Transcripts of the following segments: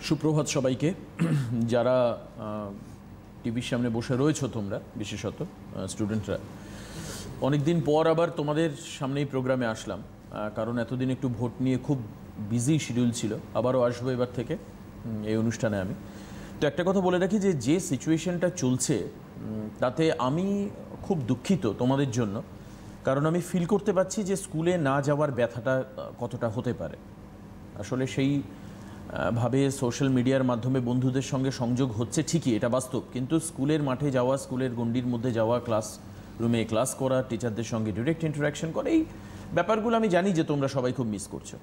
সুপ্রভাত সবাইকে। যারা টিভির সামনে বসে রয়েছো তোমরা, বিশেষত স্টুডেন্টরা, অনেকদিন পর আবার তোমাদের সামনেই প্রোগ্রামে আসলাম, কারণ এতদিন একটু ভোট নিয়ে খুব বিজি শিডিউল ছিল। আবারও আসবো এবার থেকে এই অনুষ্ঠানে। আমি তো একটা কথা বলে রাখি যে সিচুয়েশনটা চলছে তাতে আমি খুব দুঃখিত তোমাদের জন্য, কারণ আমি ফিল করতে পারছি যে স্কুলে না যাওয়ার ব্যথাটা কতটা হতে পারে। আসলে সেই ভাবে সোশ্যাল মিডিয়ার মাধ্যমে বন্ধুদের সঙ্গে সংযোগ হচ্ছে ঠিকই, এটা বাস্তব, কিন্তু স্কুলের মাঠে যাওয়া, স্কুলের গণ্ডির মধ্যে যাওয়া, ক্লাস রুমে ক্লাস করা, টিচারদের সঙ্গে ডিরেক্ট ইন্টারাকশন করা, এই ব্যাপারগুলো আমি জানি যে তোমরা সবাই খুব মিস করছো।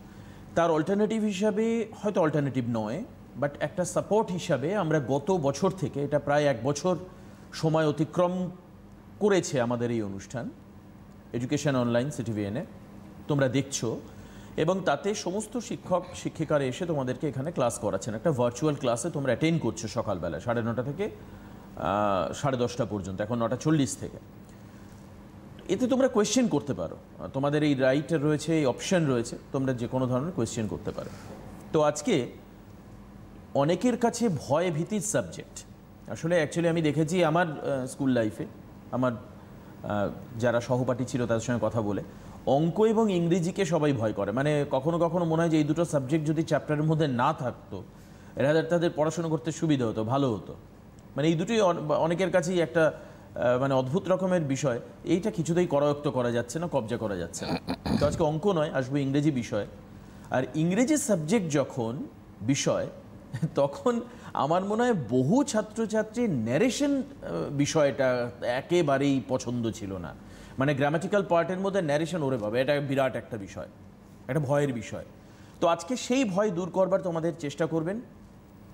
তার অল্টারনেটিভ হিসাবে, হয়তো অল্টারনেটিভ নয়, বাট একটা সাপোর্ট হিসাবে আমরা গত বছর থেকে, এটা প্রায় 1 বছর সময় অতিক্রম করেছে আমাদের এই অনুষ্ঠান এডুকেশন অনলাইন সিটিভিএনে তোমরা দেখছো, এবং তাতে সমস্ত শিক্ষক শিক্ষিকারা এসে তোমাদেরকে এখানে ক্লাস করাচ্ছেন। একটা ভার্চুয়াল ক্লাসে তোমরা অ্যাটেন্ড করছো সকালবেলা 9:30 থেকে 10:30 পর্যন্ত, এখন 9:40 থেকে। এতে তোমরা কোয়েশ্চেন করতে পারো, তোমাদের এই রাইট রয়েছে, এই অপশন রয়েছে, তোমরা যে কোনো ধরনের কোয়েশ্চেন করতে পারো। তো আজকে অনেকের কাছে ভয় ভীতির সাবজেক্ট। আসলে অ্যাকচুয়ালি আমি দেখেছি আমার স্কুল লাইফে, আমার যারা সহপাঠী ছিল তাদের সঙ্গে কথা বলে, অঙ্ক এবং ইংরেজিকে সবাই ভয় করে। মানে কখনো কখনো মনে হয় যে এই দুটো সাবজেক্ট যদি চ্যাপ্টারের মধ্যে না থাকতো, এরা তাদের পড়াশোনা করতে সুবিধা হতো, ভালো হতো। মানে এই দুটোই অনেকের কাছেই একটা মানে অদ্ভুত রকমের বিষয়। এইটা কিছুতেই করায়ত্ত করা যাচ্ছে না, কবজা করা যাচ্ছে না। তো আজকে অঙ্ক নয়, আসবো ইংরেজি বিষয়। আর ইংরেজি সাবজেক্ট যখন বিষয়, তখন আমার মনে হয় বহু ছাত্রছাত্রীর ন্যারেশন বিষয়টা একেবারেই পছন্দ ছিল না। মানে গ্রামাটিক্যাল পার্টের মধ্যে ন্যারেশন, ওরে বাবা, এটা বিরাট একটা বিষয়, একটা ভয়ের বিষয়। তো আজকে সেই ভয় দূর করবার তোমাদের চেষ্টা করবেন।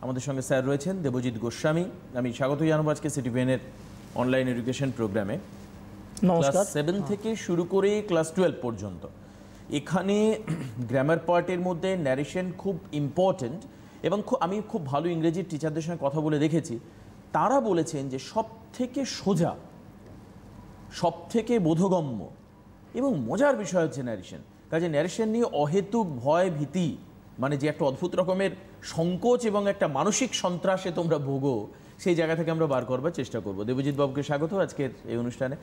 আমাদের সঙ্গে স্যার রয়েছেন দেবজিৎ গোস্বামী। আমি স্বাগত জানাবো আজকে সিটিভিএনের অনলাইন এডুকেশন প্রোগ্রামে। ক্লাস 7 থেকে শুরু করে ক্লাস 12 পর্যন্ত এখানে গ্রামার পার্টের মধ্যে ন্যারেশন খুব ইম্পর্টেন্ট। এবং আমি খুব ভালো ইংরেজির টিচারদের সঙ্গে কথা বলে দেখেছি, তারা বলেছেন যে সব থেকে সোজা, সব থেকে বোধগম্য এবং মজার বিষয় হচ্ছে ন্যারেশন। কাজে ন্যারেশন নিয়ে অহেতুক ভয় ভীতি, মানে যে একটা অদ্ভুত রকমের সংকোচ এবং একটা মানসিক সন্ত্রাসে তোমরা ভোগো, সেই জায়গা থেকে আমরা বার করবার চেষ্টা করবো। দেবজিৎ বাবুকে স্বাগত আজকের এই অনুষ্ঠানে।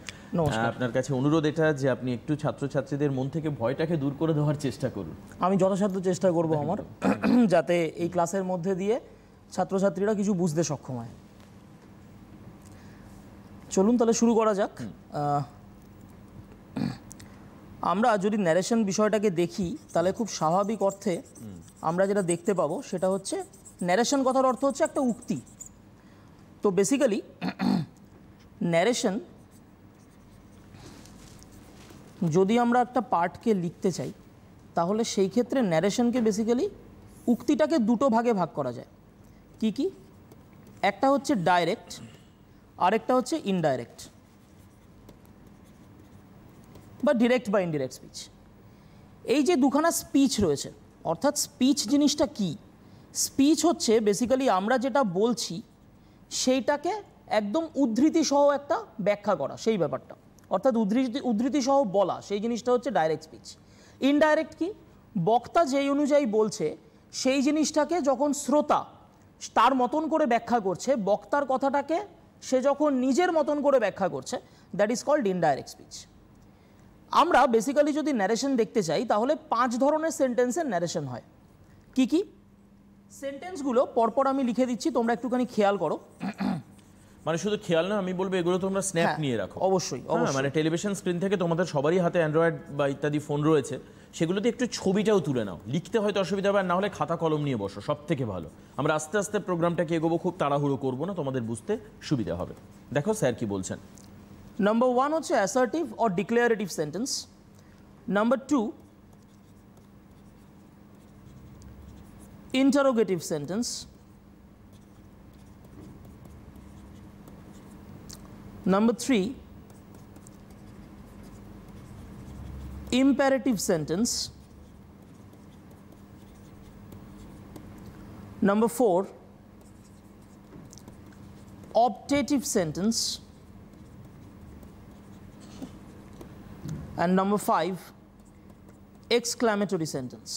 আপনার কাছে অনুরোধ এটা যে আপনি একটু ছাত্রছাত্রীদের মন থেকে ভয়টাকে দূর করে দেওয়ার চেষ্টা করুন। আমি যথাসাধ্য চেষ্টা করব আমার, যাতে এই ক্লাসের মধ্যে দিয়ে ছাত্রছাত্রীরা কিছু বুঝতে সক্ষম হয়। চলুন তাহলে শুরু করা যাক। আমরা যদি ন্যারেশন বিষয়টাকে দেখি, তাহলে খুব স্বাভাবিক অর্থে আমরা যেটা দেখতে পাবো সেটা হচ্ছে, ন্যারেশন কথার অর্থ হচ্ছে একটা উক্তি। তো বেসিক্যালি ন্যারেশন, যদি আমরা একটা পার্টকে লিখতে চাই, তাহলে সেই ক্ষেত্রে ন্যারেশনকে বেসিক্যালি উক্তিটাকে দুটো ভাগে ভাগ করা যায়। কি কি? একটা হচ্ছে ডাইরেক্ট, আরেকটা হচ্ছে ইনডাইরেক্ট বা ডিরেক্ট বা ইনডিরেক্ট স্পিচ। এই যে দুখানা স্পিচ রয়েছে, অর্থাৎ স্পিচ জিনিসটা কি? স্পিচ হচ্ছে বেসিক্যালি আমরা যেটা বলছি সেইটাকে একদম উদ্ধৃতি সহ একটা ব্যাখ্যা করা, সেই ব্যাপারটা, অর্থাৎ উদ্ধৃতি সহ বলা, সেই জিনিসটা হচ্ছে ডাইরেক্ট স্পিচ। ইনডাইরেক্ট কি? বক্তা যেই অনুযায়ী বলছে সেই জিনিসটাকে যখন শ্রোতা তার মতন করে ব্যাখ্যা করছে, বক্তার কথাটাকে সে যখন নিজের মতন করে ব্যাখ্যা করছে, that is called indirect speech. আমরা বেসিক্যালি যদি ন্যারেশন দেখতে চাই, তাহলে 5 ধরনের সেন্টেন্সের ন্যারেশন হয়। কি কি সেন্টেন্সগুলো পরপর আমি লিখে দিচ্ছি, তোমরা একটুখানি খেয়াল করো। মানে শুধু খেয়াল না, আমি বলবো এগুলো তোমরা স্ন্যাপ নিয়ে রাখো। অবশ্যই, মানে টেলিভিশন স্ক্রিন থেকে তোমাদের সবারই হাতে অ্যান্ড্রয়েড বা ইত্যাদি ফোন রয়েছে, সেগুলোতে একটু ছবিটাও তুলে নাও। লিখতে হয়তো অসুবিধা হবে, না হলে খাতা কলম নিয়ে বসো, সব থেকে ভালো। আমরা আস্তে আস্তে প্রোগ্রামটাকে এগোবো, খুব তাড়াহুড়ো করবো না, তোমাদের বুঝতে সুবিধা হবে। দেখো স্যার কি বলছেন। নাম্বার 1 হচ্ছে assertive or declarative sentence. Number 2 interrogative sentence. Number 3 imperative sentence. Number 4 optative sentence. And number 5 exclamatory sentence.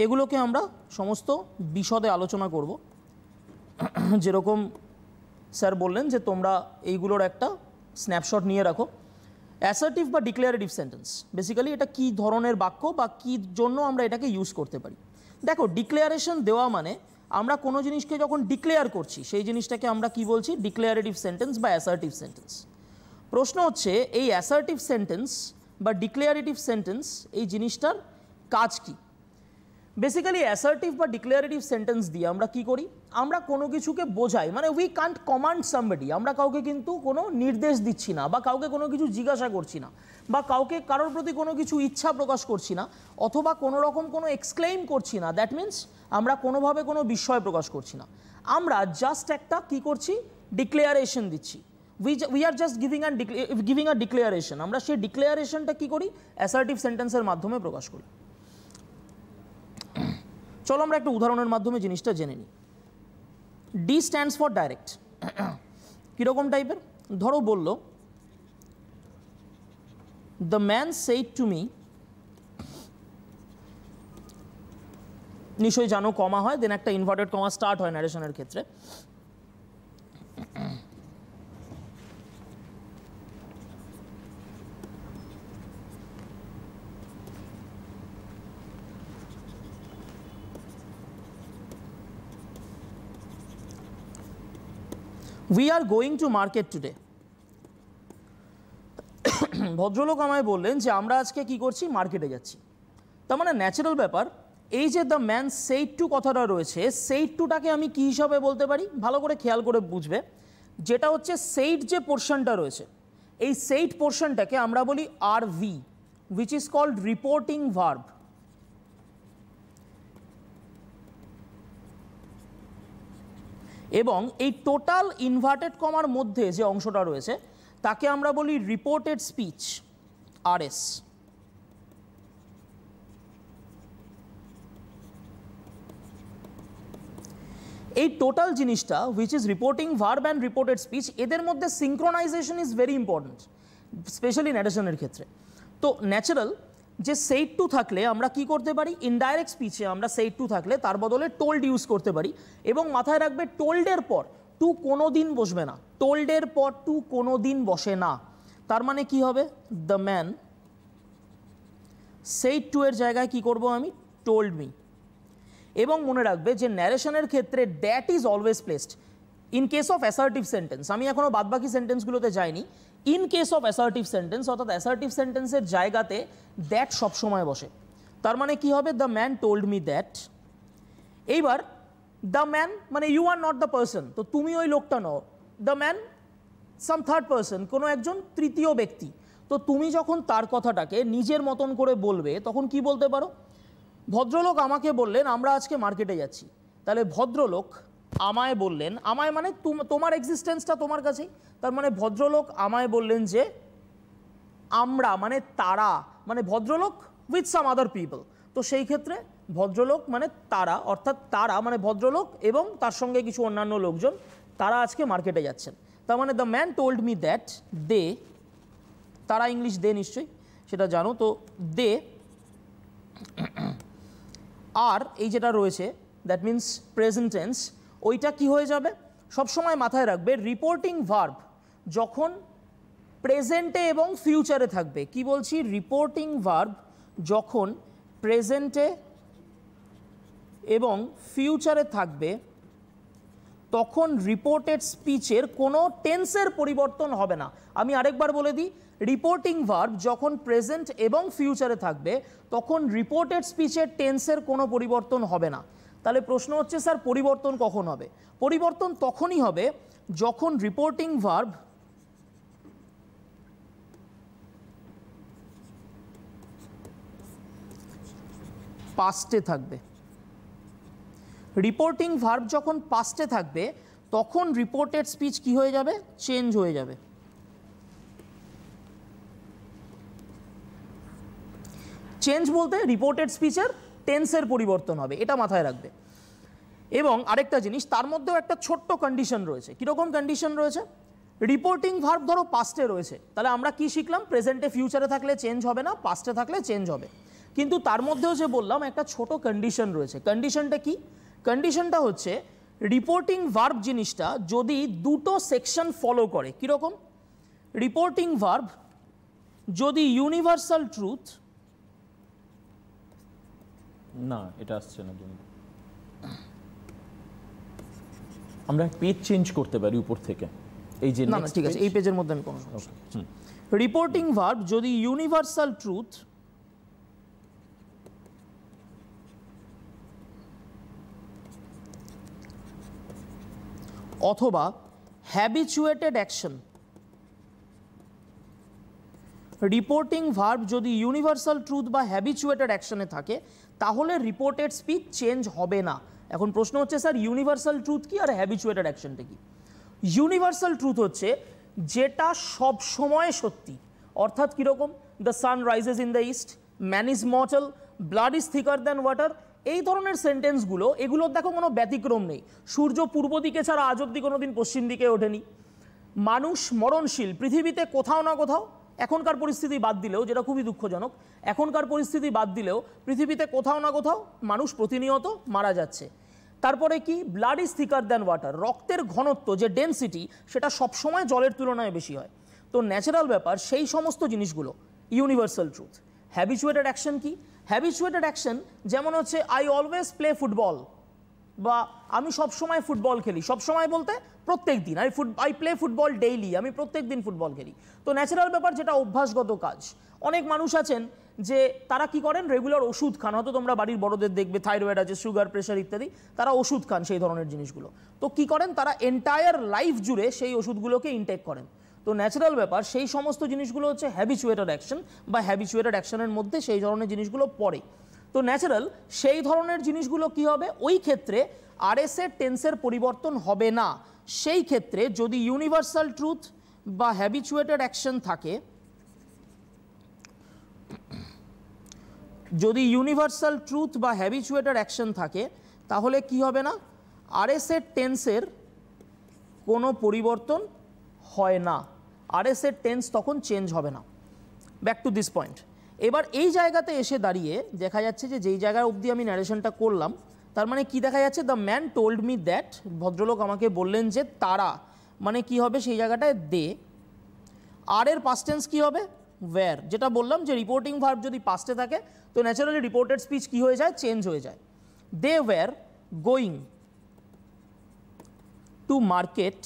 এগুলোকে আমরা সমস্ত বিশদে আলোচনা করব। যেরকম স্যার বললেন যে তোমরা এইগুলোর একটা স্ন্যাপশট নিয়ে রাখো। অ্যাসার্টিভ বা ডিক্লেয়ারেটিভ সেন্টেন্স, বেসিক্যালি এটা কী ধরনের বাক্য বা কী জন্য আমরা এটাকে ইউজ করতে পারি। দেখো, ডিক্লেয়ারেশন দেওয়া মানে আমরা কোনো জিনিসকে যখন ডিক্লেয়ার করছি সেই জিনিসটাকে আমরা কি বলছি, ডিক্লেয়ারেটিভ সেন্টেন্স বা অ্যাসার্টিভ সেন্টেন্স। প্রশ্ন হচ্ছে এই অ্যাসার্টিভ সেন্টেন্স বা ডিক্লেয়ারেটিভ সেন্টেন্স এই জিনিসটার কাজ কি। বেসিক্যালি অ্যাসার্টিভ বা ডিক্লেয়ারেটিভ সেন্টেন্স দিয়ে আমরা কি করি, আমরা কোনো কিছুকে বোঝাই, মানে উই কান্ট কমান্ড সামবডি, আমরা কাউকে কিন্তু কোনো নির্দেশ দিচ্ছি না বা কাউকে কোনো কিছু জিজ্ঞাসা করছি না বা কাউকে কারোর প্রতি কোনো কিছু ইচ্ছা প্রকাশ করছি না অথবা কোনো রকম কোনো এক্সক্লেইম করছি না। দ্যাট মিনস আমরা কোনোভাবে কোনো বিস্ময় প্রকাশ করছি না, আমরা জাস্ট একটা কি করছি, ডিক্লেয়ারেশন দিচ্ছি। We are just giving a declaration. আমরা সেই ডিক্লেয়ারেশনটা কি করি, অ্যাসার্টিভ সেন্টেন্সের মাধ্যমে প্রকাশ করি। চলো আমরা একটা উদাহরণের মাধ্যমে জিনিসটা জেনে নিই। D stands for direct. কীরকম টাইপের, ধরো বলল the man said to me, নিশ্চয়ই জানো কমা হয়, দেন একটা ইনভার্টেড কমা স্টার্ট হয় ন্যারেশনের ক্ষেত্রে। We are going to market today. ভদ্রলোক আমায় বললেন যে আমরা আজকে কি করছি, মার্কেটে যাচ্ছি। তার মানে ন্যাচারাল ব্যাপার, এই যে দ্য ম্যান সেইড টু কথাটা রয়েছে, সেইড টুটাকে আমি কী হিসাবে বলতে পারি, ভালো করে খেয়াল করে বুঝবে। যেটা হচ্ছে সেইড যে পোর্শনটা রয়েছে, এই সেইড পোর্শনটাকে আমরা বলি R V, which is called reporting verb. এবং এই টোটাল ইনভার্টেড কমার মধ্যে যে অংশটা রয়েছে তাকে আমরা বলি রিপোর্টেড স্পিচ, আরএস। এই টোটাল জিনিসটা which is reporting verb and reported speech, এদের মধ্যে synchronisation is very important, especially ন্যারেশনের ক্ষেত্রে। তো ন্যাচারাল যে সেইড টু থাকলে আমরা কি করতে পারি, ইনডাইরেক্ট স্পিচে আমরা সেইড টু থাকলে তার বদলে টোল্ড ইউজ করতে পারি। এবং মাথায় রাখবে, টোল্ডের পর টু কোনো দিন বসবে না, টোল্ডের পর টু কোনো দিন বসে না। তার মানে কি হবে, দ্য ম্যান সেইড টু এর জায়গায় কি করব আমি, টোল্ড মি। এবং মনে রাখবে যে ন্যারেশনের ক্ষেত্রে that is always placed in case of assertive sentence. আমি এখনও বাদবাকি সেন্টেন্সগুলোতে যাইনি। In case of assertive sentence, অর্থাৎ অ্যাসার্টিভ সেন্টেন্সের জায়গাতে দ্যাট সবসময় বসে। তার মানে কি হবে, the man told me that. এইবার দ্য ম্যান মানে you are not the person, তো তুমি ওই লোকটা নও। The man some third person, কোনো একজন তৃতীয় ব্যক্তি। তো তুমি যখন তার কথাটাকে নিজের মতন করে বলবে তখন কি বলতে পারো, ভদ্রলোক আমাকে বললেন আমরা আজকে মার্কেটে যাচ্ছি। তাহলে ভদ্রলোক আমায় বললেন, আমায় মানে তোমার এক্সিস্টেন্সটা তোমার কাছেই। তার মানে ভদ্রলোক আমায় বললেন যে আমরা মানে তারা, মানে ভদ্রলোক উইথ সাম আদার পিপল। তো সেই ক্ষেত্রে ভদ্রলোক মানে তারা, অর্থাৎ তারা মানে ভদ্রলোক এবং তার সঙ্গে কিছু অন্যান্য লোকজন, তারা আজকে মার্কেটে যাচ্ছেন। তার মানে the man told me that they, তারা ইংলিশ দে নিশ্চয়ই সেটা জানো, তো দে আর এই যেটা রয়েছে দ্যাট মিন্স প্রেজেন্ট টেন্স, ওইটা কি হয়ে যাবে, সবসময় মাথায় রাখবে রিপোর্টিং ভার্ব যখন প্রেজেন্টে এবং ফিউচারে থাকবে। কি বলছি, রিপোর্টিং ভার্ব যখন প্রেজেন্টে এবং ফিউচারে থাকবে তখন রিপোর্টেড স্পিচের কোনো টেন্সের পরিবর্তন হবে না। আমি আরেকবার বলে দিই, রিপোর্টিং ভার্ব যখন প্রেজেন্ট এবং ফিউচারে থাকবে তখন রিপোর্টেড স্পিচের টেন্সের কোনো পরিবর্তন হবে না। তাহলে প্রশ্ন হচ্ছে স্যার পরিবর্তন কখন হবে, পরিবর্তন তখনই হবে যখন রিপোর্টিং ভার্ব পাস্টে থাকবে। রিপোর্টিং ভার্ব যখন পাস্টে থাকবে তখন রিপোর্টেড স্পিচ কি হয়ে যাবে, চেঞ্জ হয়ে যাবে। চেঞ্জ বলতে রিপোর্টেড স্পিচের টেন্সের পরিবর্তন হবে, এটা মাথায় রাখবে। এবং আরেকটা জিনিস, তার মধ্যেও একটা ছোট্ট কন্ডিশন রয়েছে। কীরকম কন্ডিশন রয়েছে, রিপোর্টিং ভার্ব ধরো পাস্টে রয়েছে, তাহলে আমরা কি শিখলাম, প্রেজেন্টে ফিউচারে থাকলে চেঞ্জ হবে না, পাস্টে থাকলে চেঞ্জ হবে। কিন্তু তার মধ্যেও যে বললাম একটা ছোট কন্ডিশন রয়েছে। কন্ডিশনটা কি? কন্ডিশনটা হচ্ছে রিপোর্টিং ভার্ব জিনিসটা যদি দুটো সেকশন ফলো করে। কীরকম? রিপোর্টিং ভার্ব যদি ইউনিভার্সাল ট্রুথ, না এটা আসছে না, আমরা পেজ চেঞ্জ করতে পারি উপর থেকে। এই যে না না ঠিক আছে, এই পেজের মধ্যে আমি কোনো সমস্যা। রিপোর্টিং ভার্ব যদি ইউনিভার্সাল ট্রুথ অথবা হ্যাবিচুয়েটেড অ্যাকশন, রিপোর্টিং ভার্ব যদি ইউনিভার্সাল ট্রুথ বা হ্যাবিচুয়েটেড অ্যাকশনে থাকে তাহলে রিপোর্টেড স্পিচ চেঞ্জ হবে না। এখন প্রশ্ন হচ্ছে স্যার ইউনিভার্সাল ট্রুথ কি আর হ্যাবিচুয়েটেড অ্যাকশনটা কি? ইউনিভার্সাল ট্রুথ হচ্ছে যেটা সব সময় সত্যি, অর্থাৎ কীরকম? The sun rises in the east, man is mortal, blood is থিকার than water, এই ধরনের সেন্টেন্সগুলো, এগুলোর দেখো কোনো ব্যতিক্রম নেই। সূর্য পূর্ব দিকে ছাড়া আজ অব্দি কোনো দিন পশ্চিম দিকে ওঠেনি। মানুষ মরণশীল, পৃথিবীতে কোথাও না কোথাও, এখনকার পরিস্থিতি বাদ দিলেও, যেটা খুবই দুঃখজনক, এখনকার পরিস্থিতি বাদ দিলেও পৃথিবীতে কোথাও না কোথাও মানুষ প্রতিনিয়ত মারা যাচ্ছে। তারপরে কি? ব্লাড ইজ থিকার দ্যান ওয়াটার, রক্তের ঘনত্ব যে ডেন্সিটি সেটা সবসময় জলের তুলনায় বেশি হয়। তো ন্যাচারাল ব্যাপার, সেই সমস্ত জিনিসগুলো ইউনিভার্সাল ট্রুথ। হ্যাবিচুয়েটেড অ্যাকশন কি? হ্যাবিচুয়েটেড অ্যাকশন যেমন হচ্ছে আই অলওয়েজ প্লে ফুটবল, বা আমি সবসময় ফুটবল খেলি। সবসময় বলতে প্রত্যেক দিন, আই প্লে ফুটবল ডেইলি, আমি প্রত্যেক দিন ফুটবল খেলি। তো ন্যাচারাল ব্যাপার যেটা অভ্যাসগত কাজ। অনেক মানুষ আছেন যে তারা কি করেন, রেগুলার ওষুধ খান, হয়তো তোমরা বাড়ির বড়দের দেখবে থাইরয়েড আছে, সুগার, প্রেশার ইত্যাদি, তারা ওষুধ খান সেই ধরনের জিনিসগুলো। তো কি করেন, তারা এন্টায়ার লাইফ জুড়ে সেই ওষুধগুলোকে ইনটেক করেন। তো ন্যাচারাল ব্যাপার সেই সমস্ত জিনিসগুলো হচ্ছে হ্যাবিচুয়েটেড অ্যাকশন বা হ্যাবিচুয়েটেড অ্যাকশনের মধ্যে সেই ধরনের জিনিসগুলো পড়ে। তো ন্যাচারাল সেই ধরনের জিনিসগুলো কি হবে, ওই ক্ষেত্রে আরএস এর টেন্সের পরিবর্তন হবে না। সেই ক্ষেত্রে যদি ইউনিভার্সাল ট্রুথ বা হ্যাবিচুয়েটেড অ্যাকশন থাকে, যদি ইউনিভার্সাল ট্রুথ বা হ্যাবিচুয়েটেড অ্যাকশন থাকে তাহলে কি হবে না, আরএস এর টেন্সের কোনো পরিবর্তন হয় না। আরএস এর টেন্স তখন চেঞ্জ হবে না। Back to this point. এবার এই জায়গাতে এসে দাঁড়িয়ে দেখা যাচ্ছে যে যেই জায়গায় অবধি আমি ন্যারেশনটা করলাম, তার মানে কি দেখা যাচ্ছে, the man told me that, ভদ্রলোক আমাকে বললেন যে তারা, মানে কি হবে সেই জায়গাটায় দে। আর এর পাস্ট টেন্স কি হবে, ওয়্যার। যেটা বললাম যে রিপোর্টিং ভার্ব যদি পাস্টে থাকে তো ন্যাচারালি রিপোর্টেড স্পিচ কি হয়ে যায়, চেঞ্জ হয়ে যায়। They were going to market.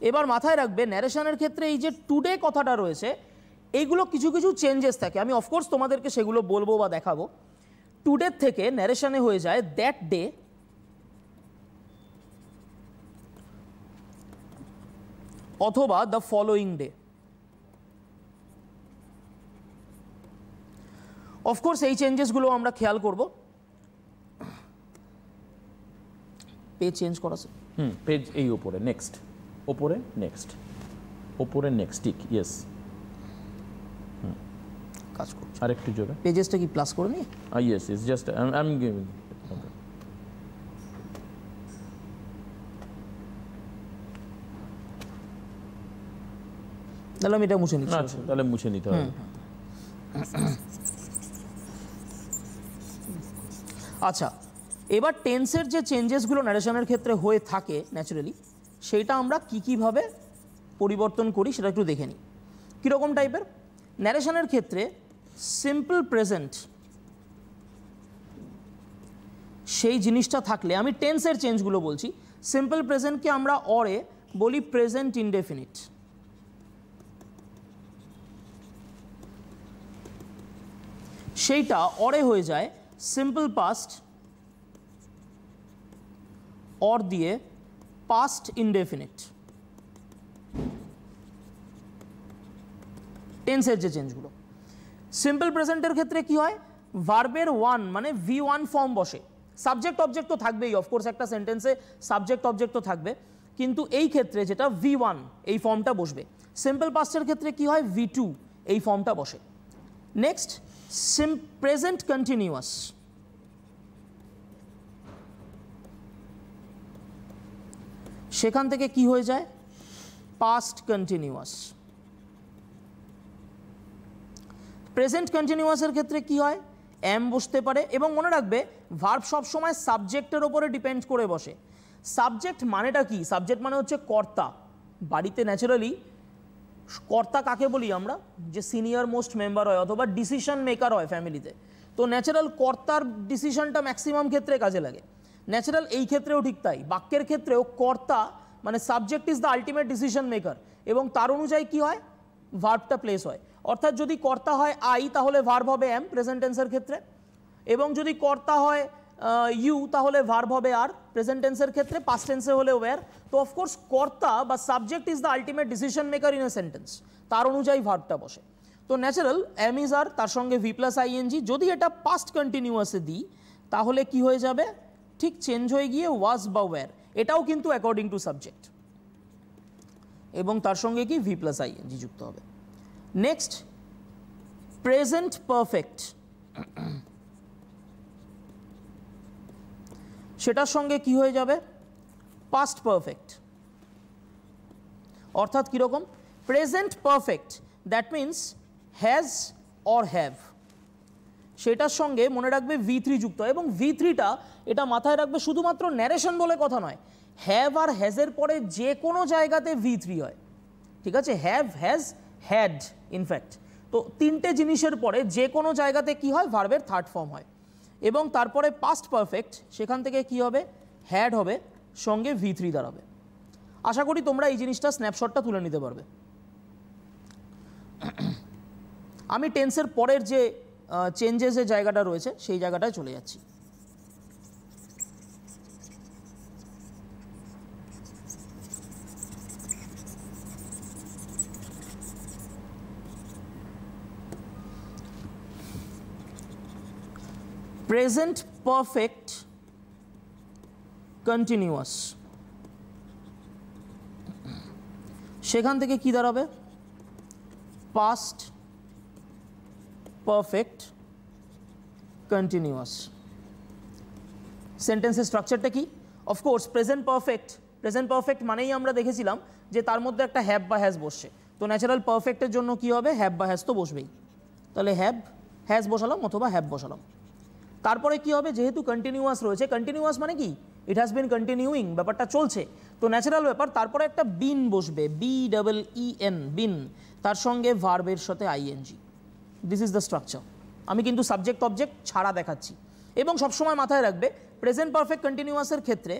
এবার মাথায় রাখবে ন্যারেশনের ক্ষেত্রে এই যে টুডে কথাটা রয়েছে, এইগুলো কিছু কিছু চেঞ্জেস থাকে। আমি অফকোর্স তোমাদেরকে সেগুলো বলবো বা দেখাবো। টুডে থেকে ন্যারেশনে হয়ে যায় দ্যাট ডে, অথবা দ্য ফলোয়িং ডে। অফকোর্স এই চেঞ্জেসগুলো আমরা খেয়াল করব। পেজ চেঞ্জ করা স্যার, পেজ এই উপরে নেক্সট, উপরে নেক্সট, উপরে নেক্সট, ঠিক, ইয়েস, কাজ করছে। আরেকটু জোরে পেজেসটা কি প্লাস করে নি? Yes, it's just I am giving. তাহলে আমি এটা মুছে নিচ্ছি। আচ্ছা, তাহলে মুছে নিতে হবে। আচ্ছা, এবার টেন্সের যে চেঞ্জেসগুলো ন্যারেশনের ক্ষেত্রে হয়ে থাকে ন্যাচারালি, সেইটা আমরা কীভাবে পরিবর্তন করি সেটা একটু দেখে নিই। কীরকম টাইপের? ন্যারেশনের ক্ষেত্রে সিম্পল প্রেজেন্ট সেই জিনিসটা থাকলে, আমি টেন্সের চেঞ্জগুলো বলছি, সিম্পল প্রেজেন্টকে আমরা অরে বলি প্রেজেন্ট ইনডেফিনিট। সেইটা অরে হয়ে যায় সিম্পল পাস্ট অর দিয়ে পাস্ট ইনডেফিনিট। টেন্সের যে চেঞ্জগুলো, সিম্পল প্রেজেন্টের ক্ষেত্রে কি হয়, ভার্বের ওয়ান মানে V1 ফর্ম বসে। সাবজেক্ট অবজেক্ট তো থাকবেই, অফকোর্স একটা সেন্টেন্সে সাবজেক্ট অবজেক্ট তো থাকবে, কিন্তু এই ক্ষেত্রে যেটা V1 এই ফর্মটা বসবে। সিম্পল পাস্টের ক্ষেত্রে কি হয়, V2 এই ফর্মটা বসে। নেক্সট প্রেজেন্ট কন্টিনিউয়াস, সেখান থেকে কি হয়ে যায়, পাস্ট কন্টিনিউয়াস। প্রেজেন্ট কন্টিনিউয়াসের ক্ষেত্রে কি হয়, এম বসতে পারে, এবং মনে রাখবে ভার্ব সবসময় সাবজেক্টের ওপরে ডিপেন্ড করে বসে। সাবজেক্ট মানেটা কি, সাবজেক্ট মানে হচ্ছে কর্তা। বাড়িতে ন্যাচারালি কর্তা কাকে বলি আমরা, যে সিনিয়র মোস্ট মেম্বার হয় অথবা ডিসিশন মেকার হয় ফ্যামিলিতে, তো ন্যাচারাল কর্তার ডিসিশনটা ম্যাক্সিমাম ক্ষেত্রে কাজে লাগে। ন্যাচারাল এই ক্ষেত্রেও ঠিক তাই, বাক্যের ক্ষেত্রেও কর্তা মানে subject is the ultimate decision maker, এবং তার অনুযায়ী কি হয়, ভার্বটা প্লেস হয়। অর্থাৎ যদি কর্তা হয় আই তাহলে ভার্ব হবে এম প্রেজেন্ট টেন্সের ক্ষেত্রে, এবং যদি কর্তা হয় ইউ তাহলে ভার্ব হবে আর প্রেজেন্ট টেন্সের ক্ষেত্রে, পাস্ট টেন্সে হলে ওয়্যার। তো অফকোর্স কর্তা বা subject is the ultimate decision maker in a sentence, তার অনুযায়ী ভার্বটা বসে। তো ন্যাচারাল এম ইজ আর, তার সঙ্গে ভি প্লাস আইএনজি। যদি এটা পাস্ট কন্টিনিউয়াসে দিই তাহলে কি হয়ে যাবে, ঠিক চেঞ্জ হয়ে গিয়ে ওয়াজ বা ওয়্যার, এটাও কিন্তু অ্যাকর্ডিং টু সাবজেক্ট, এবং তার সঙ্গে কি ভি প্লাস আইএনজি যুক্ত হবে। নেক্সট প্রেজেন্ট পারফেক্ট, সেটার সঙ্গে কি হয়ে যাবে, পাস্ট পারফেক্ট। অর্থাৎ কীরকম, present perfect that means has or have, সেটার সঙ্গে মনে রাখবে V3 যুক্ত, এবং V3টা এটা মাথায় রাখবে শুধুমাত্র ন্যারেশন বলে কথা নয়, হ্যাভ আর হ্যাজের পরে যে কোনো জায়গাতে V3 হয়, ঠিক আছে, হ্যাভ, হ্যাজ, হ্যাড, ইনফ্যাক্ট। তো তিনটে জিনিসের পরে যে কোনো জায়গাতে কি হয়, ভার্বের থার্ড ফর্ম হয়। এবং তারপরে পাস্ট পারফেক্ট, সেখান থেকে কি হবে, হ্যাড হবে, সঙ্গে V3 দাঁড়াবে। আশা করি তোমরা এই জিনিসটা স্ন্যাপশটটা তুলে নিতে পারবে। আমি টেন্সের পরের যে চেঞ্জেসের জায়গাটা রয়েছে সেই জায়গাটায় চলে যাচ্ছি। প্রেজেন্ট পারফেক্ট কন্টিনিউয়াস, সেখান থেকে কি দাঁড়াবে, পাস্ট পারফেক্ট কন্টিনিউয়াস। সেন্টেন্সের স্ট্রাকচারটা কি, অফকোর্স প্রেজেন্ট পারফেক্ট মানেই আমরা দেখেছিলাম যে তার মধ্যে একটা হ্যাভ বা হ্যাজ বসছে। তো ন্যাচারাল পারফেক্টের জন্য কি হবে, হ্যাভ বা হ্যাজ তো বসবেই, তাহলে হ্যাভ হ্যাজ বসালাম অথবা হ্যাভ বসালাম। তারপরে কি হবে, যেহেতু কন্টিনিউয়াস রয়েছে, কন্টিনিউয়াস মানে কি, ইট হ্যাজ বিন কন্টিনিউইং, ব্যাপারটা চলছে, তো ন্যাচারাল ব্যাপার, তারপরে একটা বিন বসবে, BEEN, বিন, তার সঙ্গে ভার্বের সাথে ING. This is the structure. আমি কিন্তু সাবজেক্ট অবজেক্ট ছাড়া দেখাচ্ছি। এবং সবসময় মাথায় রাখবে প্রেজেন্ট পারফেক্ট কন্টিনিউয়াসের ক্ষেত্রে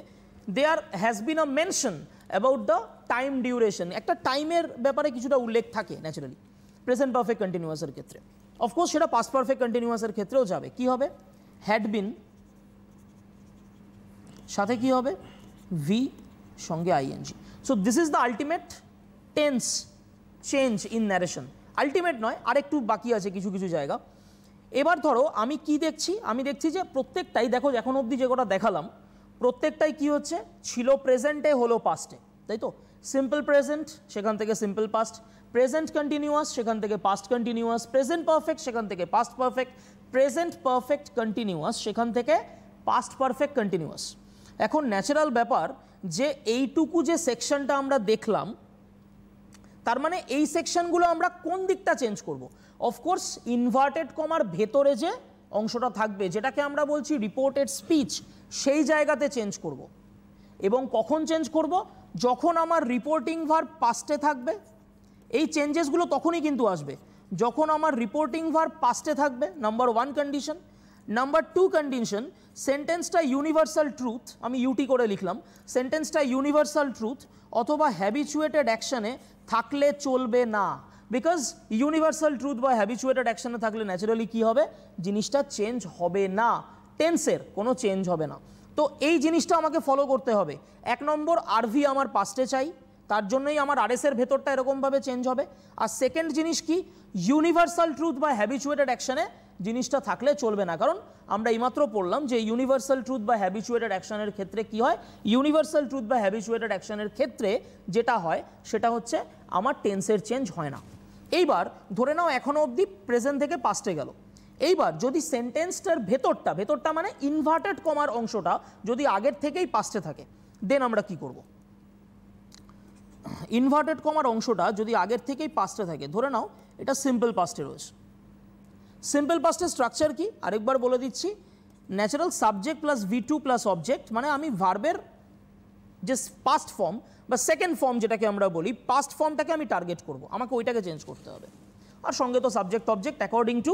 there has been a mention about the time duration, একটা টাইমের ব্যাপারে কিছুটা উল্লেখ থাকে ন্যাচারালি প্রেজেন্ট পারফেক্ট কন্টিনিউয়াসের ক্ষেত্রে। অফকোর্স সেটা পাস্ট পারফেক্ট কন্টিনিউয়াসের ক্ষেত্রেও যাবে। কি হবে, হ্যাড বিন, সাথে কি হবে, ভি, সঙ্গে ING. So this is the ultimate tense change in narration. Ultimate নয়, আরেকটু বাকি আছে কিছু কিছু জায়গা। এবার ধরো আমি কি দেখছি, আমি দেখছি যে প্রত্যেকটাই, দেখো এখন অবধি যে কটা দেখালাম প্রত্যেকটাই কি হচ্ছে, ছিল প্রেজেন্টে হলো পাস্টে, তাই তো। সিম্পল প্রেজেন্ট, সেখান থেকে সিম্পল পাস্ট, প্রেজেন্ট কন্টিনিউয়াস, সেখান থেকে পাস্ট কন্টিনিউয়াস, প্রেজেন্ট পারফেক্ট, সেখান থেকে past perfect, present perfect continuous, সেখান থেকে পাস্ট পারফেক্ট কন্টিনিউয়াস। এখন ন্যাচারাল ব্যাপার যে এইটুকু যে সেকশনটা আমরা দেখলাম, তার মানে এই সেকশনগুলো আমরা কোন দিকটা চেঞ্জ করব। অফকোর্স ইনভার্টেড কমার ভেতরে যে অংশটা থাকবে, যেটাকে আমরা বলছি রিপোর্টেড স্পিচ, সেই জায়গাতে চেঞ্জ করব। এবং কখন চেঞ্জ করব, যখন আমার রিপোর্টিং ভার্ব পাস্টে থাকবে। এই চেঞ্জেসগুলো তখনই কিন্তু আসবে যখন আমার রিপোর্টিং ভার্ব পাস্টে থাকবে, নাম্বার 1 কন্ডিশন। নাম্বার 2 কন্ডিশন, সেন্টেন্সটা ইউনিভার্সাল ট্রুথ, আমি ইউটি করে লিখলাম, সেন্টেন্সটা ইউনিভার্সাল ট্রুথ অথবা হ্যাবিচুয়েটেড অ্যাকশানে থাকলে চলবে না। বিকজ ইউনিভার্সাল ট্রুথ বা হ্যাবিচুয়েটেড অ্যাকশানে থাকলে ন্যাচারালি কি হবে, জিনিসটা চেঞ্জ হবে না, টেন্সের কোনো চেঞ্জ হবে না। তো এই জিনিসটা আমাকে ফলো করতে হবে। 1 নম্বর, আরভি আমার পাস্টে চাই, তার জন্যই আমার আরএসের ভেতরটা এরকমভাবে চেঞ্জ হবে। আর সেকেন্ড জিনিস কি, ইউনিভার্সাল ট্রুথ বা হ্যাবিচুয়েটেড অ্যাকশানে জিনিসটা থাকলে চলবে না। কারণ আমরা এইমাত্র পড়লাম যে ইউনিভার্সাল ট্রুথ বা হ্যাবিচুয়েটেড অ্যাকশানের ক্ষেত্রে কি হয়, ইউনিভার্সাল ট্রুথ বা হ্যাবিচুয়েটেড অ্যাকশানের ক্ষেত্রে যেটা হয় সেটা হচ্ছে আমার টেন্সের চেঞ্জ হয় না। এইবার ধরে নাও এখনো অবধি প্রেজেন্ট থেকে পাস্টে গেল। এইবার যদি সেন্টেন্সটার ভেতরটা মানে ইনভার্টেড কমার অংশটা যদি আগের থেকেই পাস্টে থাকে, দেন আমরা কি করব। ইনভার্টেড কমার অংশটা যদি আগের থেকেই পাস্টে থাকে, ধরে নাও এটা সিম্পল পাস্টে রয়েছে, সিম্পল পাস্টের স্ট্রাকচার কি আরেকবার বলে দিচ্ছি, natural subject plus V2 plus object, মানে আমি ভার্বের যে পাস্ট ফর্ম বা সেকেন্ড ফর্ম যেটাকে আমরা বলি, পাস্ট ফর্মটাকে আমি টার্গেট করব, আমাকে ওইটাকে চেঞ্জ করতে হবে। আর সঙ্গে তো সাবজেক্ট অবজেক্ট অ্যাকর্ডিং টু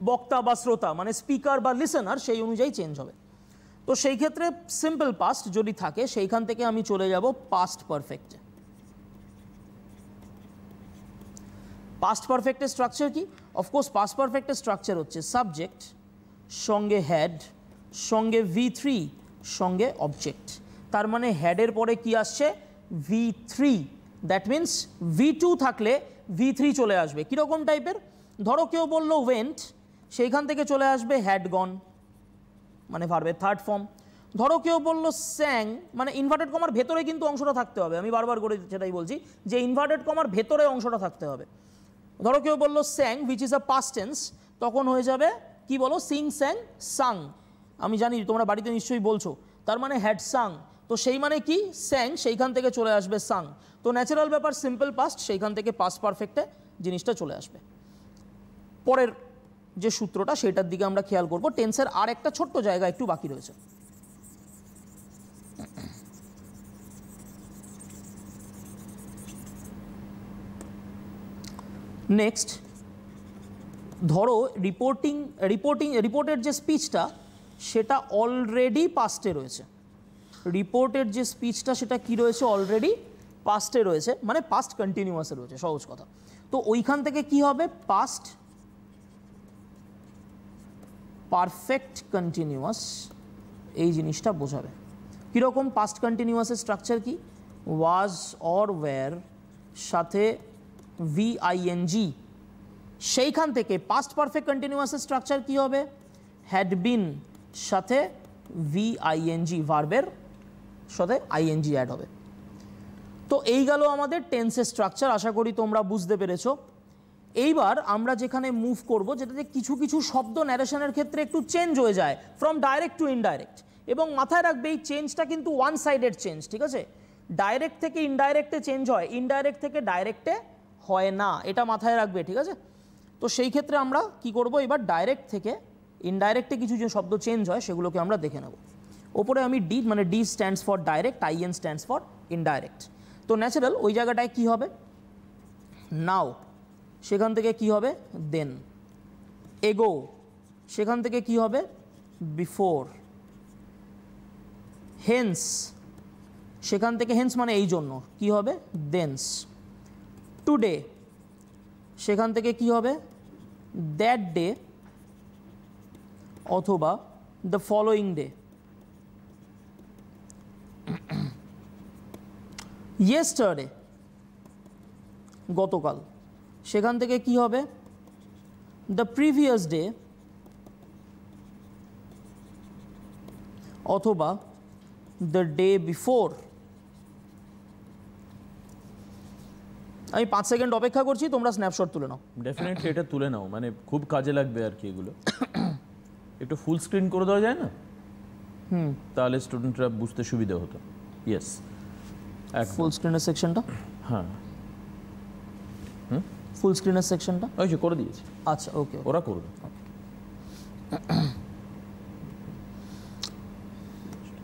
বক্তা বা শ্রোতা, মানে স্পিকার বা লিসেনার, সেই অনুযায়ী চেঞ্জ হবে। তো সেই ক্ষেত্রে সিম্পল পাস্ট যদি থাকে সেইখান থেকে আমি চলে যাব পাস্ট পারফেক্টে। পাস্ট পারফেক্টের স্ট্রাকচার কি? অফকোর্স পাস্ট পারফেক্টের স্ট্রাকচার হচ্ছে সাবজেক্ট সঙ্গে হ্যাড সঙ্গে V3 সঙ্গে অবজেক্ট। তার মানে হ্যাডের পরে কি আসছে? V3। দ্যাট মিন্স V2 থাকলে V3 চলে আসবে। কীরকম টাইপের? ধরো কেউ বললো ওয়েন্ট, সেইখান থেকে চলে আসবে হ্যাড গন, মানে ভার্বের থার্ড ফর্ম। ধরো কেউ বললো স্যাং, মানে ইনভার্টেড কমার ভেতরে কিন্তু অংশটা থাকতে হবে, আমি বারবার করে সেটাই বলছি যে ইনভার্টেড কমার ভেতরে অংশটা থাকতে হবে। ধরো কেউ বললো স্যাং which is a past tense, তখন হয়ে যাবে কি বলো? সিং স্যাং সাং। আমি জানি তোমরা বাড়িতে নিশ্চয়ই বলছো, তার মানে হ্যাড সাং, তো সেই মানে কি? স্যাং, সেইখান থেকে চলে আসবে সাং। তো ন্যাচারাল ব্যাপার সিম্পল পাস্ট, সেইখান থেকে পাস্ট পারফেক্টে জিনিসটা চলে আসবে। পরের যে সূত্রটা সেটার দিকে আমরা খেয়াল করব। টেন্সের আর একটা ছোট্ট জায়গা একটু বাকি রয়েছে। নেক্সট ধরো রিপোর্টের যে স্পিচটা সেটা অলরেডি পাস্টে রয়েছে। রিপোর্টের যে স্পিচটা সেটা কি রয়েছে? অলরেডি পাস্টে রয়েছে, মানে পাস্ট কন্টিনিউয়াসে রয়েছে, সহজ কথা। তো ওইখান থেকে কি হবে? পাস্ট পারফেক্ট কন্টিনিউয়াস এই জিনিসটা বোঝাবে। কীরকম? পাস্ট কন্টিনিউয়াসের স্ট্রাকচার কি? ওয়াজ অর ওয়্যার সাথে VING, সেইখান থেকে পাস্ট পারফেক্ট কন্টিনিউয়াসের স্ট্রাকচার কি হবে? হ্যাড বিন সাথে VING, ভার্বের সাথে ING অ্যাড হবে। তো এই গেল আমাদের টেন্সের স্ট্রাকচার, আশা করি তোমরা বুঝতে পেরেছো। এইবার আমরা যেখানে মুভ করব, যেটাতে কিছু কিছু শব্দ ন্যারেশনের ক্ষেত্রে একটু চেঞ্জ হয়ে যায় ফ্রম ডাইরেক্ট টু ইনডাইরেক্ট, এবং মাথায় রাখবে এই চেঞ্জটা কিন্তু ওয়ান সাইডেড চেঞ্জ, ঠিক আছে? ডাইরেক্ট থেকে ইনডাইরেক্টে চেঞ্জ হয়, ইনডাইরেক্ট থেকে ডাইরেক্টে হয় না, এটা মাথায় রাখবে, ঠিক আছে? তো সেই ক্ষেত্রে আমরা কি করব? এবার ডাইরেক্ট থেকে ইনডাইরেক্টে কিছু যে শব্দ চেঞ্জ হয় সেগুলোকে আমরা দেখে নেব। ওপরে আমি ডি, মানে D stands for direct, IN stands for indirect. তো ন্যাচারাল ওই জায়গাটায় কি হবে? নাও, সেখান থেকে কি হবে? দেন। এগো, সেখান থেকে কি হবে? বিফোর। হেন্স, সেখান থেকে হেন্স মানে এই জন্য, কি হবে? দেন্স। টুডে, সেখান থেকে কি হবে? দ্যাট ডে অথবা দ্য ফলোয়িং ডে। ইয়েস্টারডে, গতকাল, সেখান থেকে কি হবে? দ্য প্রিভিয়াস ডে অথবা দ্য ডে বিফোর। আমি 5 সেকেন্ড অপেক্ষা করছি, তোমরা স্ন্যাপশট তুলে নাও। ডেফিনেটলি এটা তুলে নাও, মানে খুব কাজে লাগবে আর কি এগুলো। একটু ফুল স্ক্রিন করে দেওয়া যায় না? তাহলে স্টুডেন্টরা বুঝতে সুবিধা হতো। ইয়েস, ফুল স্ক্রিনের সেকশনটা, হ্যাঁ ফুল স্ক্রিনের সেকশনটা ওই যে করে দিয়েছি। আচ্ছা, ওকে, ওরা করবে।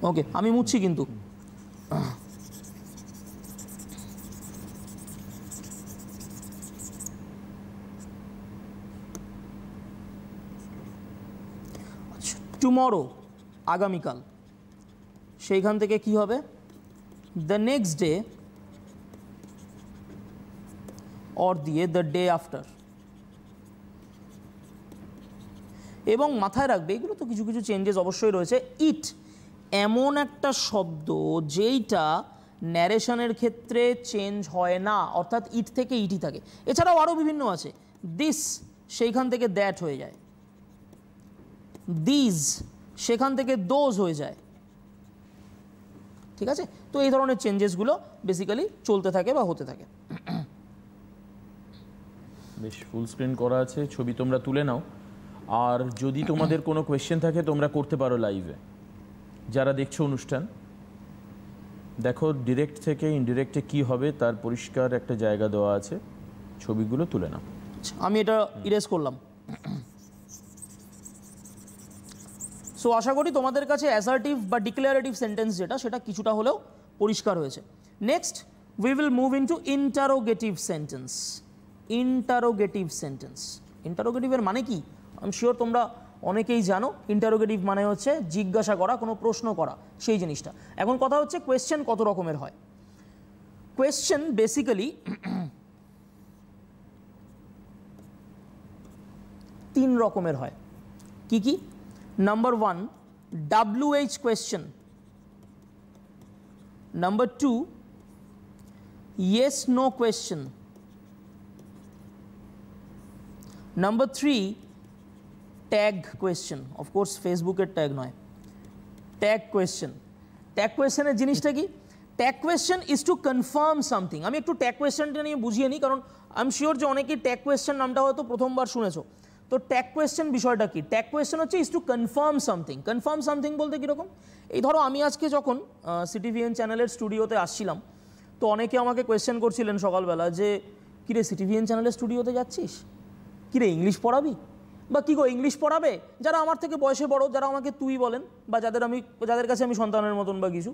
ওকে, আমি মুছছি কিন্তু। টুমরো, আগামীকাল, সেইখান থেকে কি হবে? দ্য নেক্সট ডে অর দিয়ে দ্য ডে আফটার। এবং মাথায় রাখবে এগুলো তো কিছু কিছু চেঞ্জেস অবশ্যই রয়েছে। ইট এমন একটা শব্দ যেইটা ন্যারেশনের ক্ষেত্রে চেঞ্জ হয় না, অর্থাৎ ইট থেকে ইটই থাকে। এছাড়াও আরও বিভিন্ন আছে। দিস, সেইখান থেকে দ্যাট হয়ে যায়। দিজ, সেখান থেকে দোজ হয়ে যায়, ঠিক আছে? তো এই ধরনের চেঞ্জেসগুলো বেসিক্যালি চলতে থাকে বা হতে থাকে। বেশ, ফুল স্ক্রিন করা আছে, ছবি তোমরা তুলে নাও। আর যদি তোমাদের কোনো কোয়েশ্চেন থাকে তোমরা করতে পারো লাইভে, যারা দেখছো অনুষ্ঠান। দেখো ডিরেক্ট থেকে ইনডিরেক্টে কি হবে তার পরিষ্কার একটা জায়গা দেওয়া আছে, ছবিগুলো তুলে নাও। আমি এটা ইরেজ করলাম। সো আশা করি তোমাদের কাছে অ্যাসার্টিভ বা ডিক্লারেটিভ সেন্টেন্স যেটা সেটা কিছুটা হলেও পরিষ্কার হয়েছে। Next we will move into interrogative sentence. Interrogative sentence, ইন্টারোগেটিভের মানে কি আই এম শিওর তোমরা অনেকেই জানো। ইন্টারোগেটিভ মানে হচ্ছে জিজ্ঞাসা করা, কোনো প্রশ্ন করা, সেই জিনিসটা। এখন কথা হচ্ছে কোয়েশ্চেন কত রকমের হয়। কোয়েশ্চেন বেসিক্যালি 3 রকমের হয়। কি কি? Number 1 WH question, number 2 yes no question, number 3 tag question. Of course ফেসবুকের ট্যাগ নয়, ট্যাগ কোয়েশ্চেন। ট্যাগ কোয়েশ্চেনের জিনিসটা কি? Tag question is two confirm something. আমি একটু ট্যাগ কোয়েশ্চেনটা নিয়ে বুঝিয়ে নিই, কারণ আই এম শিওর যে অনেকেই ট্যাগ কোয়েশ্চেন নামটা হয়তো প্রথমবার শুনেছো। তো ট্যাগ কোয়েশ্চেন বিষয়টা কি? ট্যাগ কোয়েশ্চেন হচ্ছে is two confirm something. Confirm something বলতে কীরকম? এই ধরো আমি আজকে যখন সিটিভিএন চ্যানেলের স্টুডিওতে আসছিলাম, তো অনেকে আমাকে কোয়েশ্চেন করছিলেন সকালবেলা যে কিরে সিটিভিএন চ্যানেলের স্টুডিওতে যাচ্ছিস, কিরে ইংলিশ পড়াবি, বা কী গো ইংলিশ পড়াবে? যারা আমার থেকে বয়সে বড়, যারা আমাকে তুই বলেন, বা যাদের কাছে আমি সন্তানের মতন বা কিছু,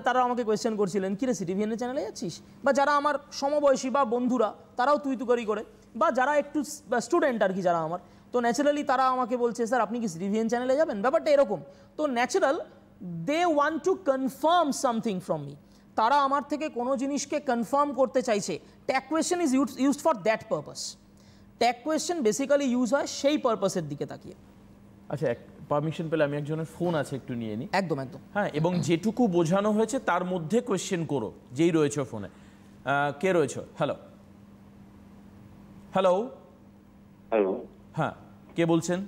তারা আমাকে কোয়েশ্চেন করছিলেন কিরে সিটিভিএনের চ্যানেলে যাচ্ছিস। বা যারা আমার সমবয়সী বা বন্ধুরা, তারাও তুই তুকারি করে, বা যারা একটু স্টুডেন্ট আর কি যারা আমার, তো ন্যাচারালি তারা আমাকে বলছে স্যার আপনি কি সিটিভিএন চ্যানেলে যাবেন, ব্যাপারটা এরকম। তো natural they want to confirm something from me. তারা আমার থেকে কোনো জিনিসকে কনফার্ম করতে চাইছে। Tag question is used for that purpose. Tag question basically use হয় সেই পারপাসের দিকে তাকিয়ে। আচ্ছা, পারমিশন পেলে আমি একজনের ফোন আছে একটু নিয়ে নিই। একদম একদম। হ্যাঁ, এবং যেটুকু বোঝানো হয়েছে তার মধ্যে কোয়েশ্চেন করো, যেই রয়েছে ফোনে। কে রয়েছে? Hello hello hello. হ্যাঁ, কে বলছেন?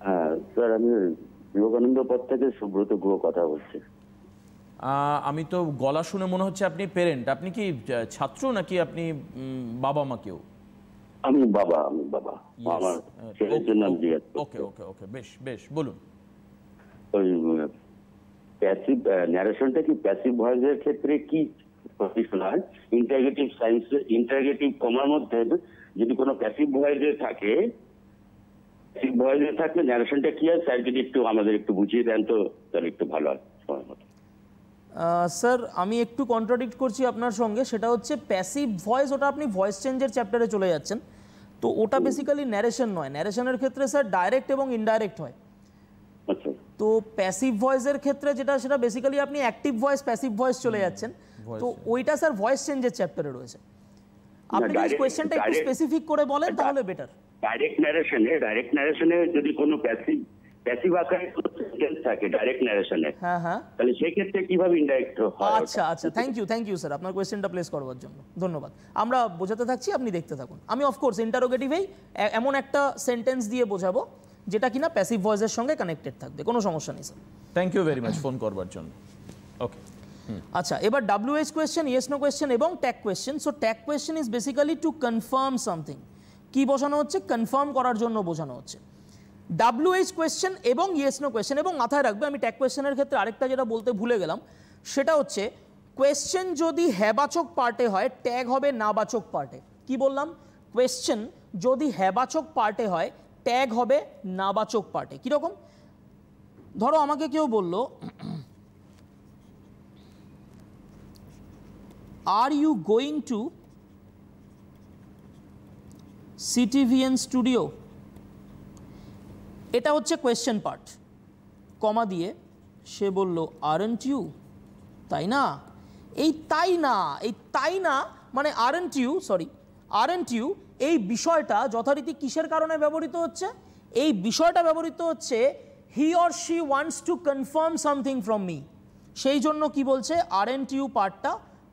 হ্যাঁ স্যার, আমি বিবেকানন্দ পথ থেকে সুব্রত গুহ কথা বলছি। আমি তো গলা শুনে মনে হচ্ছে আপনি পেরেন্ট। আপনি কি ছাত্র নাকি আপনি বাবা মা কেউ? আমি বাবা। আমার ছেলের জন্য আমি জিজ্ঞেস করছি। ওকে ওকে ওকে, বেশ বেশ, বলুন। ওই প্যাসিভ ন্যারেশনটা কি প্যাসিভ ভয়েসের ক্ষেত্রে কি শোনায়? ইন্টারগেটিভ সায়েন্স, ইন্টারগেটিভ কমার মধ্যে যদি কোনো প্যাসিভ ভয়েসে থাকে, প্যাসিভ ভয়েসে থাকলে ন্যারেশনটা কি হয় স্যার যদি একটু আমাদের একটু বুঝিয়ে দেন তো তাহলে একটু ভালো হয় সময় মতো। স্যার আমি একটু কন্ট্রাডিক্ট করছি আপনার সঙ্গে। সেটা হচ্ছে প্যাসিভ ভয়েস, ওটা আপনি ভয়েস চেঞ্জের চ্যাপ্টারে চলে যাচ্ছেন। তো ওটা বেসিক্যালি ন্যারেশন নয়। ন্যারেশনের ক্ষেত্রে স্যার ডাইরেক্ট এবং ইনডাইরেক্ট হয়। আচ্ছা। তো প্যাসিভ ভয়েসের ক্ষেত্রে যেটা, সেটা বেসিক্যালি আপনি অ্যাক্টিভ ভয়েস প্যাসিভ ভয়েস চলে যাচ্ছেন। তো ওইটা স্যার ভয়েস চেঞ্জের চ্যাপ্টারে রয়েছে। আপনি যদি কোয়েশ্চেনটা একটু স্পেসিফিক করে বলেন তাহলে বেটার। ডাইরেক্ট ন্যারেশনে যদি কোনো প্যাসিভ আকারে সেন্টেন্স থাকে ডাইরেক্ট ন্যারেশনে, হ্যাঁ হ্যাঁ, তাহলে সেই ক্ষেত্রে কিভাবে ইনডাইরেক্ট হয়? আচ্ছা আচ্ছা, থ্যাংক ইউ স্যার আপনার কোয়েশ্চেনটা প্লেস করবার জন্য ধন্যবাদ। আমরা বোঝাতে থাকছি, আপনি দেখতে থাকুন। আমি অফকোর্স ইন্টারোগেটিভেই এমন একটা সেন্টেন্স দিয়ে বোঝাবো যেটা কিনা প্যাসিভ ভয়েসের সঙ্গে কানেক্টেড থাকবে, কোনো সমস্যা নেই sir. Thank you very much phone করবার জন্য। ওকে, আচ্ছা, এবার WH question, yes no question এবং tag question. So tag question is basically to confirm something. কি বোঝানো হচ্ছে? কনফার্ম করার জন্য বোঝানো হচ্ছে। WH কোয়েশ্চেন এবং ইয়েস নো কোয়েশ্চেন, এবং মাথায় রাখবে আমি ট্যাগ কোয়েশ্চেনের ক্ষেত্রে আরেকটা যেটা বলতে ভুলে গেলাম, সেটা হচ্ছে কোয়েশ্চেন যদি হ্যাবাচক পার্টে হয়, ট্যাগ হবে নাবাচক পার্টে। কি বললাম? কোয়েশ্চেন যদি হ্যাবাচক পার্টে হয়, ট্যাগ হবে নাবাচক পার্টে। কীরকম? ধরো আমাকে কেউ বলল are you going to CTVN studio, এটা হচ্ছে কোয়েশ্চেন পার্ট। কমা দিয়ে সে বলল আরন্ট ইউ, তাই না? এই তাই না মানে আরন্ট ইউ, এই বিষয়টা যথারীতি কিসের কারণে ব্যবহৃত হচ্ছে? এই বিষয়টা ব্যবহৃত হচ্ছে হি or she wants to confirm something from me. সেই জন্য কি বলছে? আরন্ট ইউ পার্টটা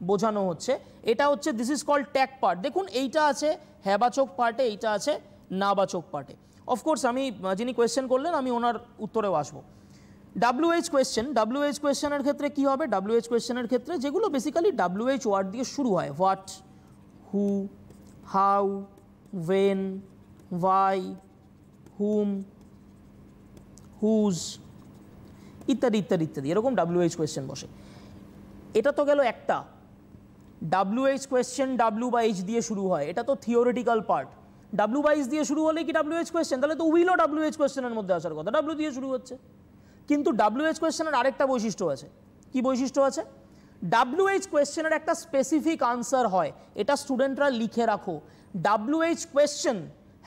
বোঝানো হচ্ছে। এটা হচ্ছে this is called tag part. দেখুন এইটা আছে হ্যাবাচক পার্টে, এইটা আছে নাবাচক পার্টে। অফকোর্স আমি যিনি কোয়েশ্চেন করলেন আমি ওনার উত্তরেও আসবো। WH কোয়েশ্চেনের ক্ষেত্রে কি হবে? WH কোয়েশ্চেনের ক্ষেত্রে যেগুলো বেসিক্যালি WH ওয়ার্ড দিয়ে শুরু হয়, what, who, how, when, why, whom, whose ইত্যাদি ইত্যাদি ইত্যাদি, এরকম WH কোয়েশ্চেন বসে। এটা তো গেল একটা। WH কোয়েশ্চেন W বা H দিয়ে শুরু হয়, এটা তো থিওরিটিক্যাল পার্ট। ডাব্লিউ বাইস দিয়ে শুরু হলে কি WH কোয়েশ্চেন, তাহলে তো উইলও WH কোয়েশ্চেনের মধ্যে আসার কথা, ডাব্লিউ দিয়ে শুরু হচ্ছে। কিন্তু WH কোয়েশ্চেনের আরেকটা বৈশিষ্ট্য আছে। কি বৈশিষ্ট্য আছে? WH কোয়েশ্চেনের একটা স্পেসিফিক আনসার হয়, এটা স্টুডেন্টরা লিখে রাখো। WH question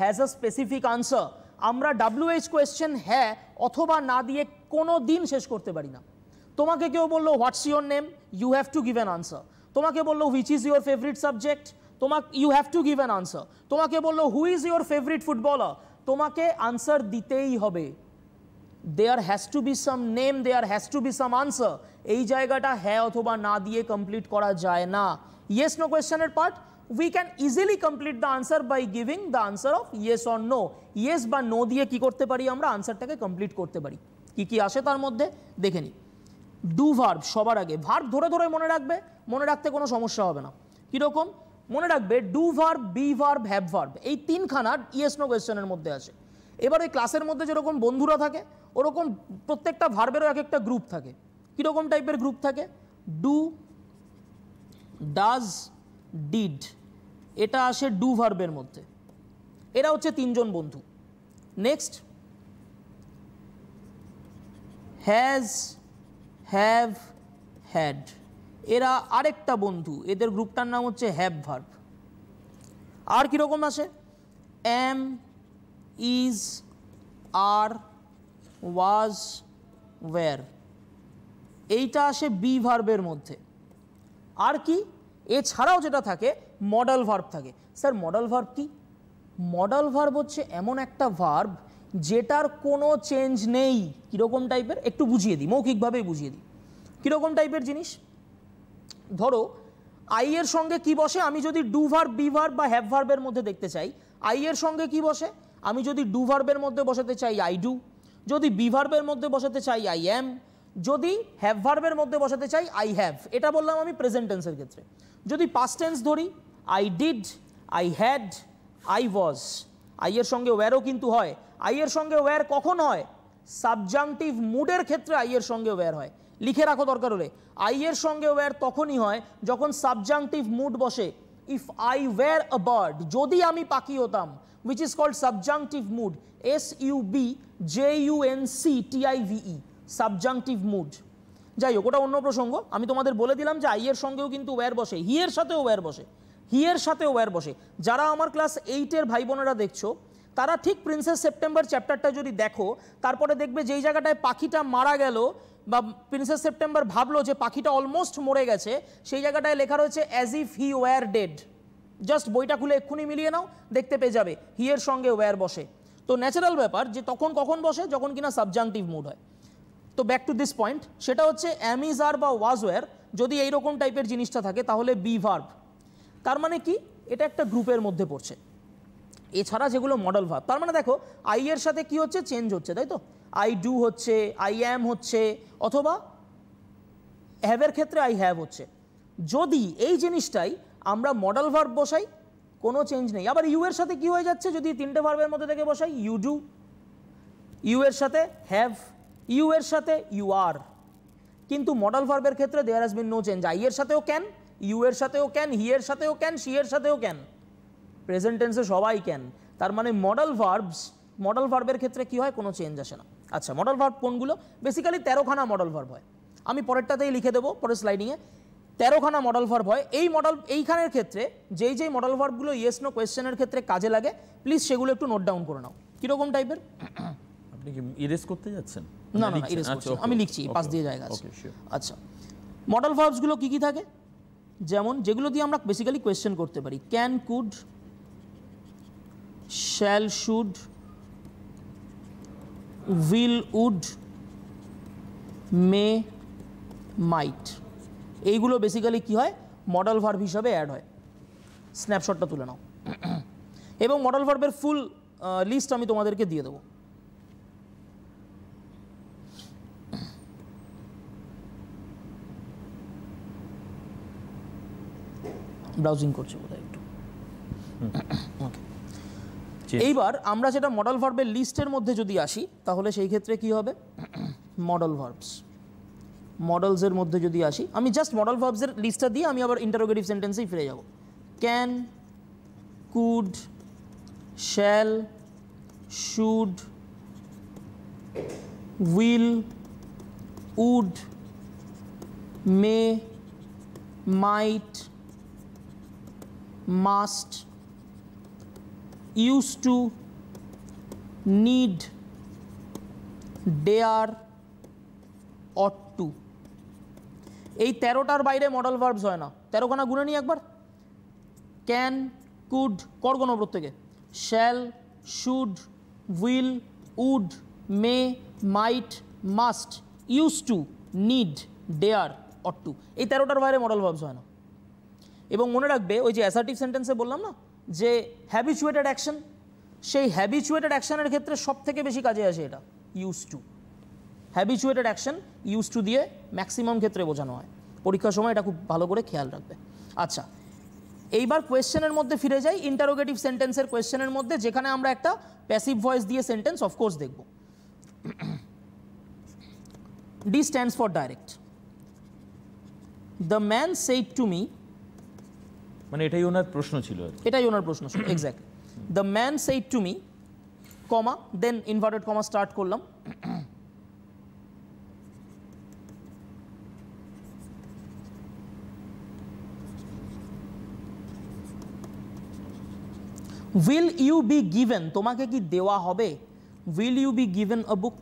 has a specific answer. আমরা WH কোয়েশ্চেন হ্যাঁ অথবা না দিয়ে কোনো দিন শেষ করতে পারি না। তোমাকে কেউ বললো what's your name, you have to give an answer. তোমাকে বললো which is your favourite subject, you have to give an answer. তোমাকে বললো who is your favourite footballer, তোমাকে আনসার দিতেই হবে। There has to be some name, there has to be some answer. এই জায়গাটা হ্যাঁ অথবা না দিয়ে কমপ্লিট করা যায় না। ইয়েস নো কোয়েশ্চেনের part we can easily complete the answer by giving the answer of yes or no. yes বা no দিয়ে কি করতে পারি আমরা আনসারটাকে কমপ্লিট করতে পারি। কি কি আসে তার মধ্যে দেখে নিই। ডু ভার্ব, সবার আগে ভার্ব ধরে ধরে মনে রাখবে, মনে রাখতে কোনো সমস্যা হবে না। কীরকম মনে রাখবে? Do verb, be verb, have verb, এই তিনখানা ইয়েস নো কোয়েশ্চেনের মধ্যে আসে। এবার ওই ক্লাসের মধ্যে যেরকম বন্ধুরা থাকে ওরকম প্রত্যেকটা ভার্বেরও এক একটা গ্রুপ থাকে। কীরকম টাইপের গ্রুপ থাকে? ডু, ডাজ, ডিড, এটা আসে ডু ভার্বের মধ্যে। এরা হচ্ছে তিনজন বন্ধু। নেক্সট হ্যাজ, হ্যাভ, হ্যাড, এরা আরেকটা বন্ধু, এদের গ্রুপটার নাম হচ্ছে হ্যাভ ভার্ব। আর কীরকম আসে? Am, is, are, was, were, এইটা আসে বি ভার্বের মধ্যে। আর কি? এছাড়াও যেটা থাকে মডাল ভার্ব থাকে। স্যার মডাল ভার্ব কি? মডাল ভার্ব হচ্ছে এমন একটা ভার্ব যেটার কোনো চেঞ্জ নেই। কীরকম টাইপের একটু বুঝিয়ে দিই, মৌখিকভাবেই বুঝিয়ে দিই। কীরকম টাইপের জিনিস? ধরো আই এর সঙ্গে কি বসে, আমি যদি ডু ভার্ব, বি ভার্ব বা হ্যাভ ভার্বের মধ্যে দেখতে চাই, আই এর সঙ্গে কি বসে? আমি যদি ডু ভার্বের মধ্যে বসাতে চাই আই ডু, যদি বি ভার্বের মধ্যে বসাতে চাই আই অ্যাম, যদি হ্যাভ ভার্বের মধ্যে বসাতে চাই আই হ্যাভ। এটা বললাম আমি প্রেজেন্ট টেন্সের ক্ষেত্রে। যদি পাস্ট টেন্স ধরি, I did, I had, I was. I এর সঙ্গে ওয়্যারও কিন্তু হয়। আই এর সঙ্গে ওয়্যার কখন হয়? সাবজাংটিভ মুডের ক্ষেত্রে আই এর সঙ্গে ওয়্যার হয়। লিখে রাখো দরকার হলে, আই এর সঙ্গে ওয়্যার তখনই হয় যখন সাবজাংটিভ মুড বসে। If I were a bird, যদি আমি পাখি হতাম, which is called subjunctive mood, SUBJUNCTIVE, subjunctive mood. যাই হোক, ওটা অন্য প্রসঙ্গ। আমি তোমাদের বলে দিলাম যে আই এর সঙ্গেও কিন্তু ওয়্যার বসে, হি এর সাথেও ওয়্যার বসে, হি এর সাথেও ওয়্যার বসে। যারা আমার ক্লাস 8-এর ভাই বোনেরা দেখছো, তারা ঠিক প্রিন্সেস সেপ্টেম্বর চ্যাপ্টারটা যদি দেখো, তারপরে দেখবে যেই জায়গাটায় পাখিটা মারা গেল বা প্রিন্সেস সেপ্টেম্বর ভাবলো যে পাখিটা অলমোস্ট মরে গেছে, সেই জায়গাটায় লেখা রয়েছে as if he were dead. Just বইটা খুলে এক্ষুনি মিলিয়ে নাও, দেখতে পেয়ে যাবে হি এর সঙ্গে ওয়্যার বসে। তো ন্যাচারাল ব্যাপার যে তখন কখন বসে, যখন কিনা সাবজাংটিভ মুড হয়। তো ব্যাক টু দিস পয়েন্ট, সেটা হচ্ছে অ্যাম, ইজ, আর বা ওয়াজ, ওয়্যার যদি এইরকম টাইপের জিনিসটা থাকে তাহলে বি ভার্ব। তার মানে কি? এটা একটা গ্রুপের মধ্যে পড়ছে। এছাড়া যেগুলো মডেল ভার্ব, তার মানে দেখো আই এর সাথে কি হচ্ছে? চেঞ্জ হচ্ছে, তাই তো? আই ডু হচ্ছে, আই অ্যাম হচ্ছে, অথবা হ্যাভের ক্ষেত্রে আই হ্যাভ হচ্ছে। যদি এই জিনিসটাই আমরা মডেল ভার্ব বসাই, কোনো চেঞ্জ নেই। আবার ইউ এর সাথে কি হয়ে যাচ্ছে? যদি তিনটে ভার্বের মধ্যে থেকে বসাই, ইউ ডু, ইউ এর সাথে হ্যাভ, ইউ এর সাথে ইউ আর। কিন্তু মডেল ভার্বের ক্ষেত্রে there has been no change. I এর সাথেও ক্যান, ইউ এর সাথেও ক্যান, হি এর সাথেও ক্যান, শি এর সাথেও ক্যান, প্রেজেন্ট টেন্সে সবাই ক্যান। তার মানে মডেল ভার্বের ক্ষেত্রে কি হয়? কোনো চেঞ্জ আসে না। আচ্ছা, মডেল ভার্ব কোনগুলো? বেসিক্যালি 13খানা মডেল ভার্ব হয়। আমি পরেরটাতেই লিখে দেবো, পরের স্লাইডিংয়ে 13খানা মডেল ভার্ব হয়। এইখানের ক্ষেত্রে যেই মডেল ভার্বগুলো ইয়েস নো কোয়েশ্চেনের ক্ষেত্রে কাজে লাগে, প্লিজ সেগুলো একটু নোট ডাউন করে নাও। কীরকম টাইপের? আপনি কি ইরেজ করতে যাচ্ছেন? না না, ইরেজ করছি, আমি লিখছি, পাশ দিয়ে জায়গা আছে। আচ্ছা, মডেল ভার্বসগুলো কি কি থাকে? যেমন যেগুলো দিয়ে আমরা বেসিক্যালি কোয়েশ্চেন করতে পারি, can, could, shall, should, will, would, may, might, এইগুলো বেসিক্যালি কি হয়? মডেল ভার্ব হিসাবে অ্যাড হয়। স্ন্যাপশটটা তুলে নাও এবং মডেল ভার্বের ফুল লিস্ট আমি তোমাদেরকে দিয়ে দেবো। ব্রাউজিং করছে বোধহয় একটু। ওকে, এইবার আমরা যেটা মডেল ভার্বের লিস্টের মধ্যে যদি আসি, তাহলে সেই ক্ষেত্রে কি হবে? মডেল ভার্বস, মডেলসের মধ্যে যদি আসি, আমি জাস্ট মডেল ভার্বসের লিস্টটা দিয়ে আমি আবার ইন্টারোগেটিভ সেন্টেন্সেই ফিরে যাব। Can, could, shall, should, will, would, may, might, must, used to, need, dare, ought to। এই 13টার বাইরে মডেল ভার্বস হয় না। 13খানা গুনে নিই একবার। ক্যান, কুড, করগণ প্রত্যেকে, shall, should, will, would, may, might, must, use to, need, dare, ought to. এই 13টার বাইরে মডেল ভার্বস হয় না। এবং মনে রাখবে ওই যে অ্যাসার্টিভ সেন্টেন্সে বললাম না যে হ্যাবিচুয়েটেড অ্যাকশন, সেই হ্যাবিচুয়েটেড অ্যাকশনের ক্ষেত্রে সব থেকে বেশি কাজে আসে এটা use to. Habituated action use to দিয়ে ম্যাক্সিমাম ক্ষেত্রে বোঝানো হয়। পরীক্ষার সময় এটা খুব ভালো করে খেয়াল রাখবে। আচ্ছা, এইবার কোয়েশ্চেনের মধ্যে ফিরে যাই। ইন্টারোগেটিভ সেন্টেন্সের কোয়েশ্চেনের মধ্যে যেখানে আমরা একটা প্যাসিভ ভয়েস দিয়ে সেন্টেন্স অফকোর্স দেখব। D stands for direct. The man said to me, মানে এটাই ওনার প্রশ্ন ছিল। এটাই ওনার প্রশ্ন ছিল, exactly. The man said to me, comma, then inverted comma start করলাম। উইল ইউ বি গিভেন, তোমাকে কি দেওয়া হবে? Will you be given a book?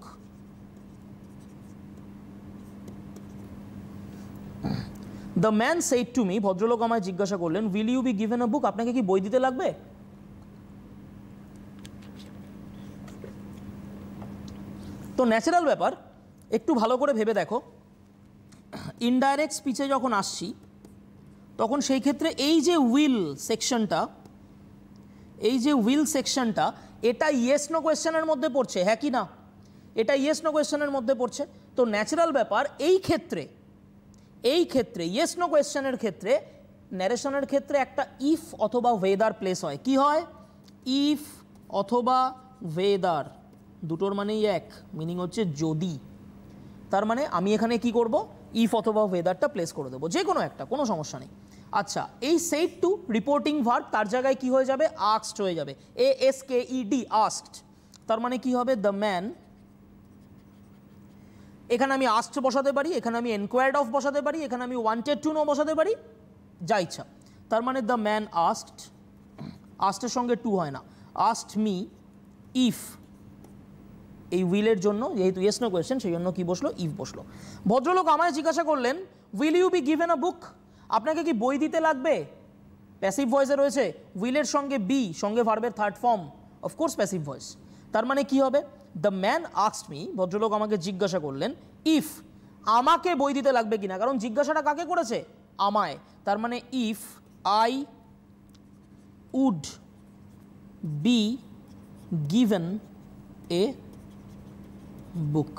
The man said to me, ভদ্রলোক আমায় জিজ্ঞাসা করলেন, will you be given a book, আপনাকে কি বই দিতে লাগবে? তো ন্যাচারাল ব্যাপার, একটু ভালো করে ভেবে দেখো। ইনডাইরেক্ট স্পিচে যখন আসছি তখন সেই ক্ষেত্রে এই যে উইল সেকশনটা, এটা ইয়েস নো কোয়েশ্চেনের মধ্যে পড়ছে, হ্যাঁ কি না? এটা ইয়েস নো কোয়েশ্চেনের মধ্যে পড়ছে। তো ন্যাচারাল ব্যাপার, এই ক্ষেত্রে ইয়েস নো কোয়েশ্চেনের ক্ষেত্রে, ন্যারেশনের ক্ষেত্রে একটা ইফ অথবা ওয়েদার প্লেস হয়। কি হয়? ইফ অথবা ওয়েদার, দুটোর মানেই এক, মিনিং হচ্ছে যদি। তার মানে আমি এখানে কি করব? ইফ অথবা ওয়েদারটা প্লেস করে দেবো, যে কোনো একটা, কোনো সমস্যা নেই। আচ্ছা, এই সেইড টু রিপোর্টিং ভার্ব, তার জায়গায় কি হয়ে যাবে? আস্কড হয়ে যাবে, ASKED, আস্কড। তার মানে কি হবে? দ্য ম্যান, এখানে আমি আস্কড বসাতে পারি, এখানে আমি এনকোয়ার্ড অফ বসাতে পারি, এখানে আমি ওয়ান্টেড টু নো বসাতে পারি, যা ইচ্ছা। তার মানে দ্য ম্যান আস্কড, আস্কডের সঙ্গে টু হয় না, আস্কড মি ইফ, এই উইলের জন্য যেহেতু ইয়েস নো কোয়েশ্চেন সেই জন্য কি বসলো? ইফ বসলো। ভদ্রলোক আমায় জিজ্ঞাসা করলেন, will you be given a book, আপনাকে কি বই দিতে লাগবে? প্যাসিভ ভয়েসে রয়েছে, উইলের সঙ্গে বি, সঙ্গে ভার্বের third form, of course passive voice. তার মানে কি হবে? দ্য ম্যান আস্কড মি, ভদ্রলোক আমাকে জিজ্ঞাসা করলেন, ইফ, আমাকে বই দিতে লাগবে কিনা, কারণ জিজ্ঞাসাটা কাকে করেছে? আমায়। তার মানে if I would be given a book.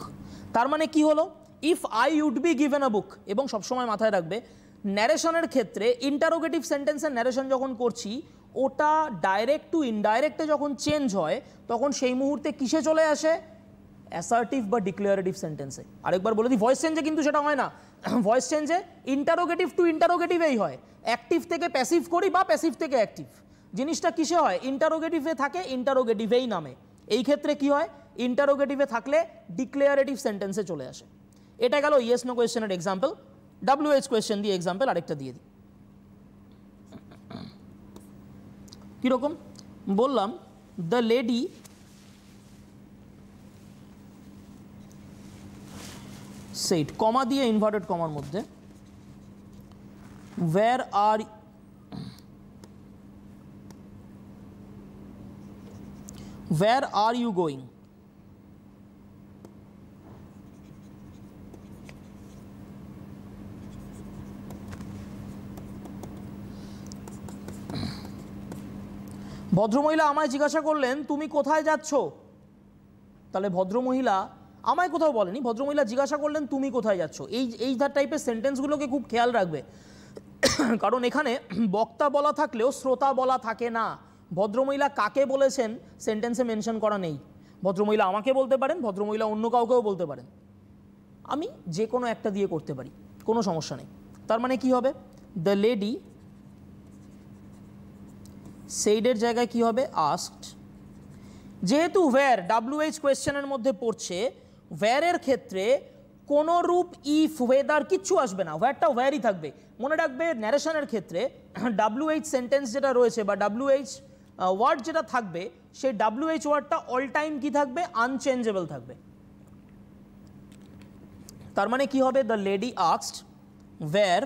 তার মানে কি হলো? If I would be given a book. এবং সবসময় মাথায় রাখবে, ন্যারেশনের ক্ষেত্রে ইন্টারোগেটিভ সেন্টেন্সের ন্যারেশন যখন করছি, ওটা ডাইরেক্ট টু ইনডাইরেক্টে যখন চেঞ্জ হয় তখন সেই মুহূর্তে কিসে চলে আসে? অ্যাসার্টিভ বা ডিক্লেয়ারেটিভ সেন্টেন্সে। আরেকবার বলে দিই, ভয়েস চেঞ্জে কিন্তু সেটা হয় না। ভয়েস চেঞ্জে ইন্টারোগেটিভ টু ইন্টারোগেটিভেই হয়। অ্যাক্টিভ থেকে প্যাসিভ করি বা প্যাসিভ থেকে অ্যাক্টিভ, জিনিসটা কিসে হয়? ইন্টারোগেটিভে থাকে, ইন্টারোগেটিভেই নামে। এই ক্ষেত্রে কি হয়? ইন্টারোগেটিভে থাকলে ডিক্লেয়ারেটিভ সেন্টেন্সে চলে আসে। এটা গেল ইয়েস নো কোয়েশ্চেনের এক্সাম্পল। WH কোয়েশ্চেন দিয়ে এক্সাম্পল আরেকটা দিয়ে দিই। কীরকম বললাম? দ্য লেডি সেইড, কমা দিয়ে ইনভার্টেড কমার মধ্যে, where are you going? ভদ্রমহিলা আমায় জিজ্ঞাসা করলেন, তুমি কোথায় যাচ্ছ? তাহলে ভদ্রমহিলা আমায় কোথাও বলেনি, ভদ্রমহিলা জিজ্ঞাসা করলেন তুমি কোথায় যাচ্ছ। এই টাইপের সেন্টেন্সগুলোকে খুব খেয়াল রাখবে, কারণ এখানে বক্তা বলা থাকলেও শ্রোতা বলা থাকে না। ভদ্রমহিলা কাকে বলেছেন সেন্টেন্সে মেনশন করা নেই। ভদ্রমহিলা আমাকে বলতে পারেন, ভদ্রমহিলা অন্য কাউকেও বলতে পারেন, আমি যে কোনো একটা দিয়ে করতে পারি, কোনো সমস্যা নেই। তার মানে কি হবে? দ্য লেডি সেইডের জায়গায় কি হবে? আস্কড, যেহেতু ওয়্যার WH কোয়েশ্চেনের মধ্যে পড়ছে, ওয়্যারের ক্ষেত্রে কোনো রূপ ইফ ওয়েদার কিচ্ছু আসবে না, ওয়্যারটা ওয়্যারই থাকবে। মনে রাখবে ন্যারেশনের ক্ষেত্রে WH সেন্টেন্স যেটা রয়েছে বা WH ওয়ার্ড যেটা থাকবে, সেই WH ওয়ার্ডটা অল টাইম কি থাকবে? আনচেঞ্জেবল থাকবে। তার মানে কি হবে? দ্য লেডি আস্কড ওয়্যার,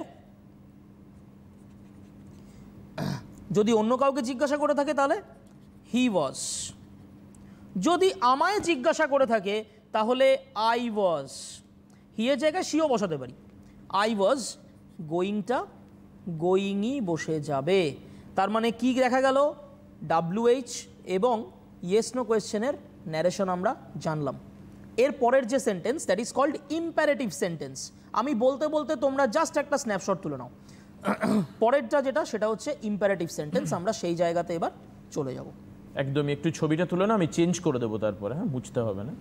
যদি অন্য কাউকে জিজ্ঞাসা করে থাকে তাহলে হি ওয়াজ, যদি আমায় জিজ্ঞাসা করে থাকে তাহলে আই ওয়াজ, হি এর জায়গায় শিও বসাতে পারি। আই ওয়াজ গোয়িংটা গোয়িংই বসে যাবে। তার মানে কি দেখা গেল? WH এবং ইয়েস নো কোয়েশ্চেনের ন্যারেশন আমরা জানলাম। এর পরের যে sentence, that is called imperative sentence. আমি বলতে বলতে তোমরা জাস্ট একটা স্ন্যাপশট তুলে নাও। পরেরটা যেটা, সেটা হচ্ছে ইম্পারেটিভ সেন্টেন্স। আমরা সেই জায়গাতে এবার চলে যাব। একদমই, একটু ছবিটা তুলে না, আমি চেঞ্জ করে দেবো তারপরে। হ্যাঁ, মুছতে হবে না,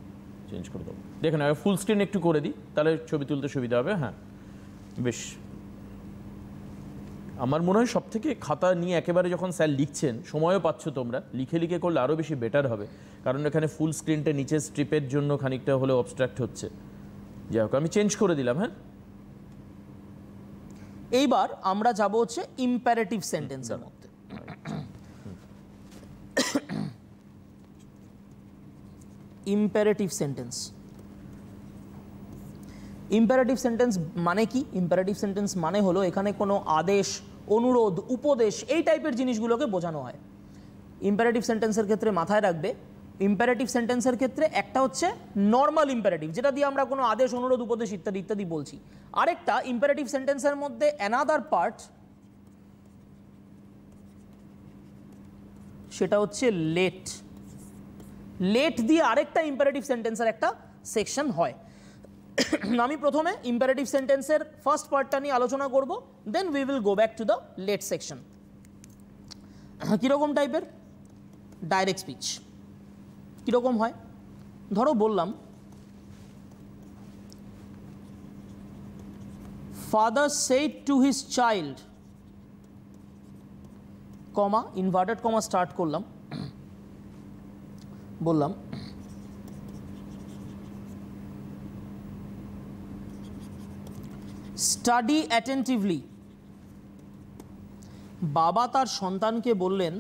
চেঞ্জ করে দেবো। দেখেন ফুল স্ক্রিন একটু করে দিই, তাহলে ছবি তুলতে সুবিধা হবে। হ্যাঁ বেশ, আমার মনে হয় সব থেকে খাতা নিয়ে একেবারে যখন স্যার লিখছেন, সময়ও পাচ্ছ তোমরা, লিখে লিখে করলে আরও বেশি বেটার হবে, কারণ এখানে ফুল স্ক্রিনটা নিচে স্ট্রিপের জন্য খানিকটা হলেও অবস্ট্রাক্ট হচ্ছে। যাই হোক, আমি চেঞ্জ করে দিলাম। হ্যাঁ, এইবার আমরা যাব হচ্ছে ইম্পারেটিভ সেন্টেন্সের মধ্যে। ইম্পারেটিভ সেন্টেন্স, ইম্পারেটিভ সেন্টেন্স মানে কি? ইম্পারেটিভ সেন্টেন্স মানে হলো এখানে কোনো আদেশ, অনুরোধ, উপদেশ এই টাইপের জিনিসগুলোকে বোঝানো হয়। ইম্পারেটিভ সেন্টেন্সের ক্ষেত্রে মাথায় রাখবে, ইম্পারেটিভ সেন্টেন্সের ক্ষেত্রে একটা হচ্ছে নর্মাল ইম্পারেটিভ, যেটা দিয়ে আমরা কোনো আদেশ, অনুরোধ, উপদেশ ইত্যাদি ইত্যাদি বলছি। আরেকটা ইম্পারেটিভ সেন্টেন্সের মধ্যে অ্যানাদার পার্ট, সেটা হচ্ছে লেট। লেট দিয়ে আরেকটা ইম্পারেটিভ সেন্টেন্সের একটা সেকশন হয়। আমি প্রথমে ইম্পারেটিভ সেন্টেন্সের ফার্স্ট পার্টটা নিয়ে আলোচনা করব, then we will go back to the let section. কীরকম টাইপের? Direct speech. কীরকম হয়? ধরো বললাম, father said to his child, comma, inverted comma start করলাম, বললাম স্টাডি অ্যাটেন্টিভলি। বাবা তার সন্তানকে বললেন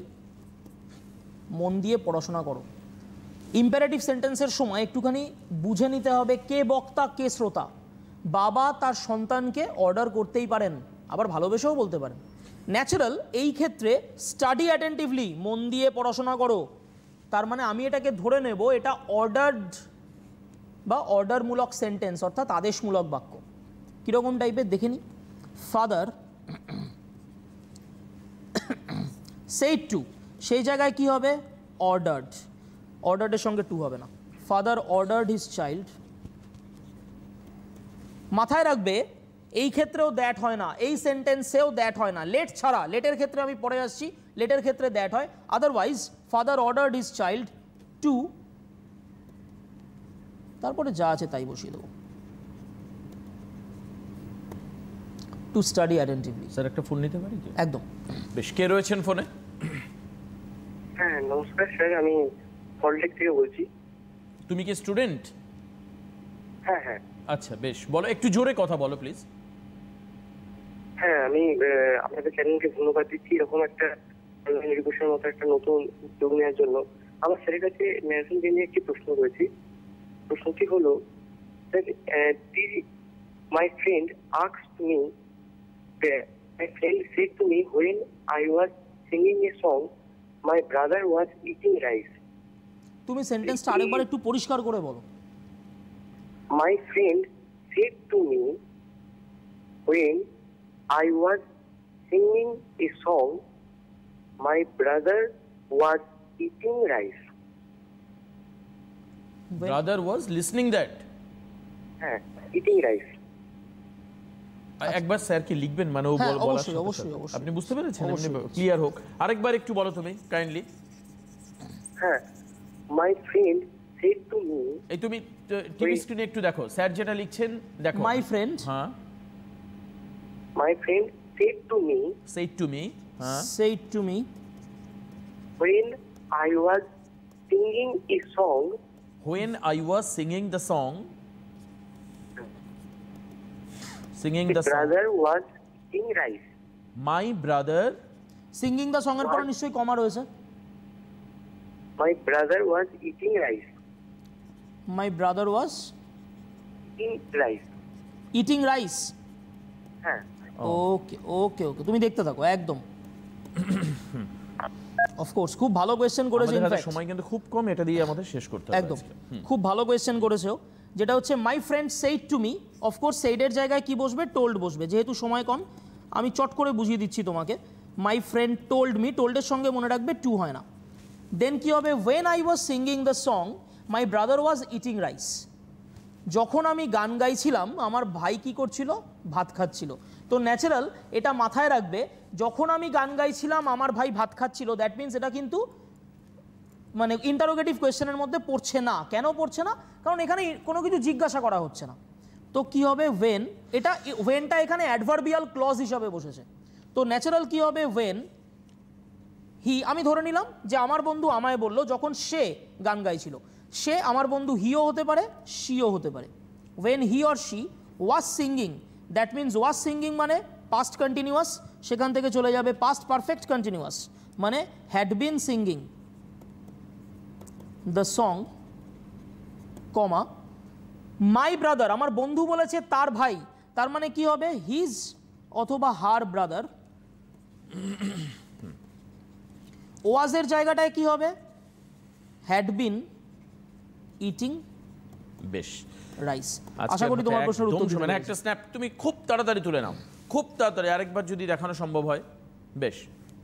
মন দিয়ে পড়াশোনা করো। ইম্পারেটিভ সেন্টেন্সের সময় একটুখানি বুঝে নিতে হবে কে বক্তা কে শ্রোতা। বাবা তার সন্তানকে অর্ডার করতেই পারেন, আবার ভালোবেসেও বলতে পারেন। ন্যাচারাল এই ক্ষেত্রে স্টাডি অ্যাটেন্টিভলি, মন দিয়ে পড়াশোনা করো, তার মানে আমি এটাকে ধরে নেব এটা অর্ডারড বা অর্ডারমূলক সেন্টেন্স, অর্থাৎ আদেশমূলক বাক্য। কীরকম টাইপের দেখে নিই। ফাদার সেড টু, সেই জায়গায় কি হবে? অর্ডার্ড। অর্ডার্ডের সঙ্গে টু হবে না। Father ordered his child. মাথায় রাখবে এই ক্ষেত্রেও দ্যাট হয় না, এই সেন্টেন্সেও দ্যাট হয় না, লেট ছাড়া। লেটের ক্ষেত্রে আমি পরে আসছি, লেটের ক্ষেত্রে দ্যাট হয়। Otherwise father ordered his child to, তারপরে যা আছে তাই বসিয়ে দেবো, টু স্টাডি অ্যাটেন্টিভলি। স্যার একটা ফোন নিতে পারি? একদম। বেশ, কে রয়েছেন ফোনে? হ্যাঁ নমস্কার স্যার, আমি সল্টলেক থেকে বলছি। তুমি কি স্টুডেন্ট? হ্যাঁ হ্যাঁ। আচ্ছা বেশ, বলো, একটু জোরে কথা বলো প্লিজ। হ্যাঁ, আমি আপনাদের চ্যানেলকে ধন্যবাদ দিচ্ছি এরকম একটা অনলাইন এডুকেশনের মতো একটা নতুন উদ্যোগ নেওয়ার জন্য। আমার স্যারের কাছে ন্যাশনালকে নিয়ে একটি প্রশ্ন রয়েছে। প্রশ্নটি হলো, my friend asked me, my friend said to me when I was singing a song, my brother was eating rice. তুমি সেন্টেন্সটা আরেকবার একটু পরিষ্কার করে বলো। My friend said to me when I was singing a song, my brother was eating rice. Brother was listening that. হ্যাঁ, eating rice. একবার sir কি লিখবেন, মানে ও হ্যাঁ, বলার অবশ্যই, সাথে অবশ্যই, সাথে। অবশ্যই। আপনি বুঝতে পেরেছেন? অবশ্যই। ক্লিয়ার হোক। আরেকবার একটু বলো তুমি কাইন্ডলি। হ্যাঁ, my friend said to me, এই তুমি টিভি স্ক্রিনে একটু দেখো, স্যার যেটা লিখছেন দেখো। মাই ফ্রেন্ড, হ্যাঁ, my friend said to me said to me, হ্যাঁ, said to me when I was singing a song, When I was singing the song, singing the the song, brother was eating rice. my brother, singing the song এর পরে নিশ্চয়ই কমা রয়েছে। My brother was eating rice. My brother was Eating rice. Eating rice. হ্যাঁ, ওকে ওকে ওকে, তুমি দেখতে থাকো একদম। Of course খুব ভালো কোয়েশ্চেন করেছে, আমাদের হাতে ইনফ্যাক্ট সময় কিন্তু খুব কম, এটা দিয়ে আমাদের শেষ করতে হবে একদম আজকে। খুব ভালো কোয়েশ্চেন করেছো, যেটা হচ্ছে my friend said to me. Of course সেইডের জায়গায় কি বসবে? টোল্ড বসবে। যেহেতু সময় কম আমি চট করে বুঝিয়ে দিচ্ছি তোমাকে। মাই ফ্রেন্ড টোল্ড মি, টোল্ডের সঙ্গে মনে রাখবে টু হয় না। দেন কি হবে? When I was singing the song my brother was eating rice. যখন আমি গান গাইছিলাম আমার ভাই কি করছিল? ভাত খাচ্ছিল। তো ন্যাচারাল এটা মাথায় রাখবে, যখন আমি গান গাইছিলাম আমার ভাই ভাত খাচ্ছিল, দ্যাট মিনস এটা কিন্তু মানে ইন্টারোগেটিভ কোয়েশ্চেনের মধ্যে পড়ছে না। কেন পড়ছে না? কারণ এখানে কোনো কিছু জিজ্ঞাসা করা হচ্ছে না। তো কি হবে? ওয়েন, এটা ওয়েনটা এখানে অ্যাডভার্বিয়াল ক্লজ হিসাবে বসেছে। তো ন্যাচারাল কি হবে? ওয়েন হি, আমি ধরে নিলাম যে আমার বন্ধু আমায় বললো যখন সে গান গাইছিল, সে আমার বন্ধু হিও হতে পারে, শিও হতে পারে। When he or she was singing, that means was singing মানে পাস্ট কন্টিনিউয়াস, সেখান থেকে চলে যাবে পাস্ট পারফেক্ট কন্টিনিউয়াস মানে had been singing the song, comma my brother, আমার বন্ধু বলেছে তার ভাই, তার মানে কি হবে? হিজ অথবা হার ব্রাদার। ওয়াজের জায়গাটায় কি হবে? হ্যাড বিন ইটিং বেশ, রাইস। আজকের আশা করি মতো তোমার প্রশ্নের উত্তর একদম দিতে মানে পেরেছি। একটা স্ন্যাপ তুমি খুব তাড়াতাড়ি তুলে নাও, খুব তাড়াতাড়ি, আরেকবার যদি দেখানো সম্ভব হয়। বেশ,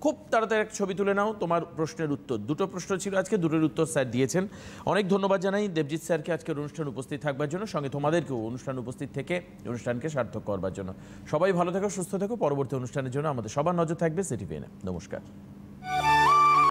খুব তাড়াতাড়ি একটা ছবি তুলে নাও তোমার প্রশ্নের উত্তর। দুটো প্রশ্ন ছিল আজকে, দুটোর উত্তর স্যার দিয়েছেন। অনেক ধন্যবাদ জানাই দেবজিৎ স্যারকে আজকের অনুষ্ঠানে উপস্থিত থাকবার জন্য, সঙ্গে তোমাদেরকেও অনুষ্ঠানে উপস্থিত থেকে অনুষ্ঠানকে সার্থক করবার জন্য। সবাই ভালো থেকো, সুস্থ থেকো। পরবর্তী অনুষ্ঠানের জন্য আমাদের সবার নজর থাকবে সিটিভিএনে। নমস্কার।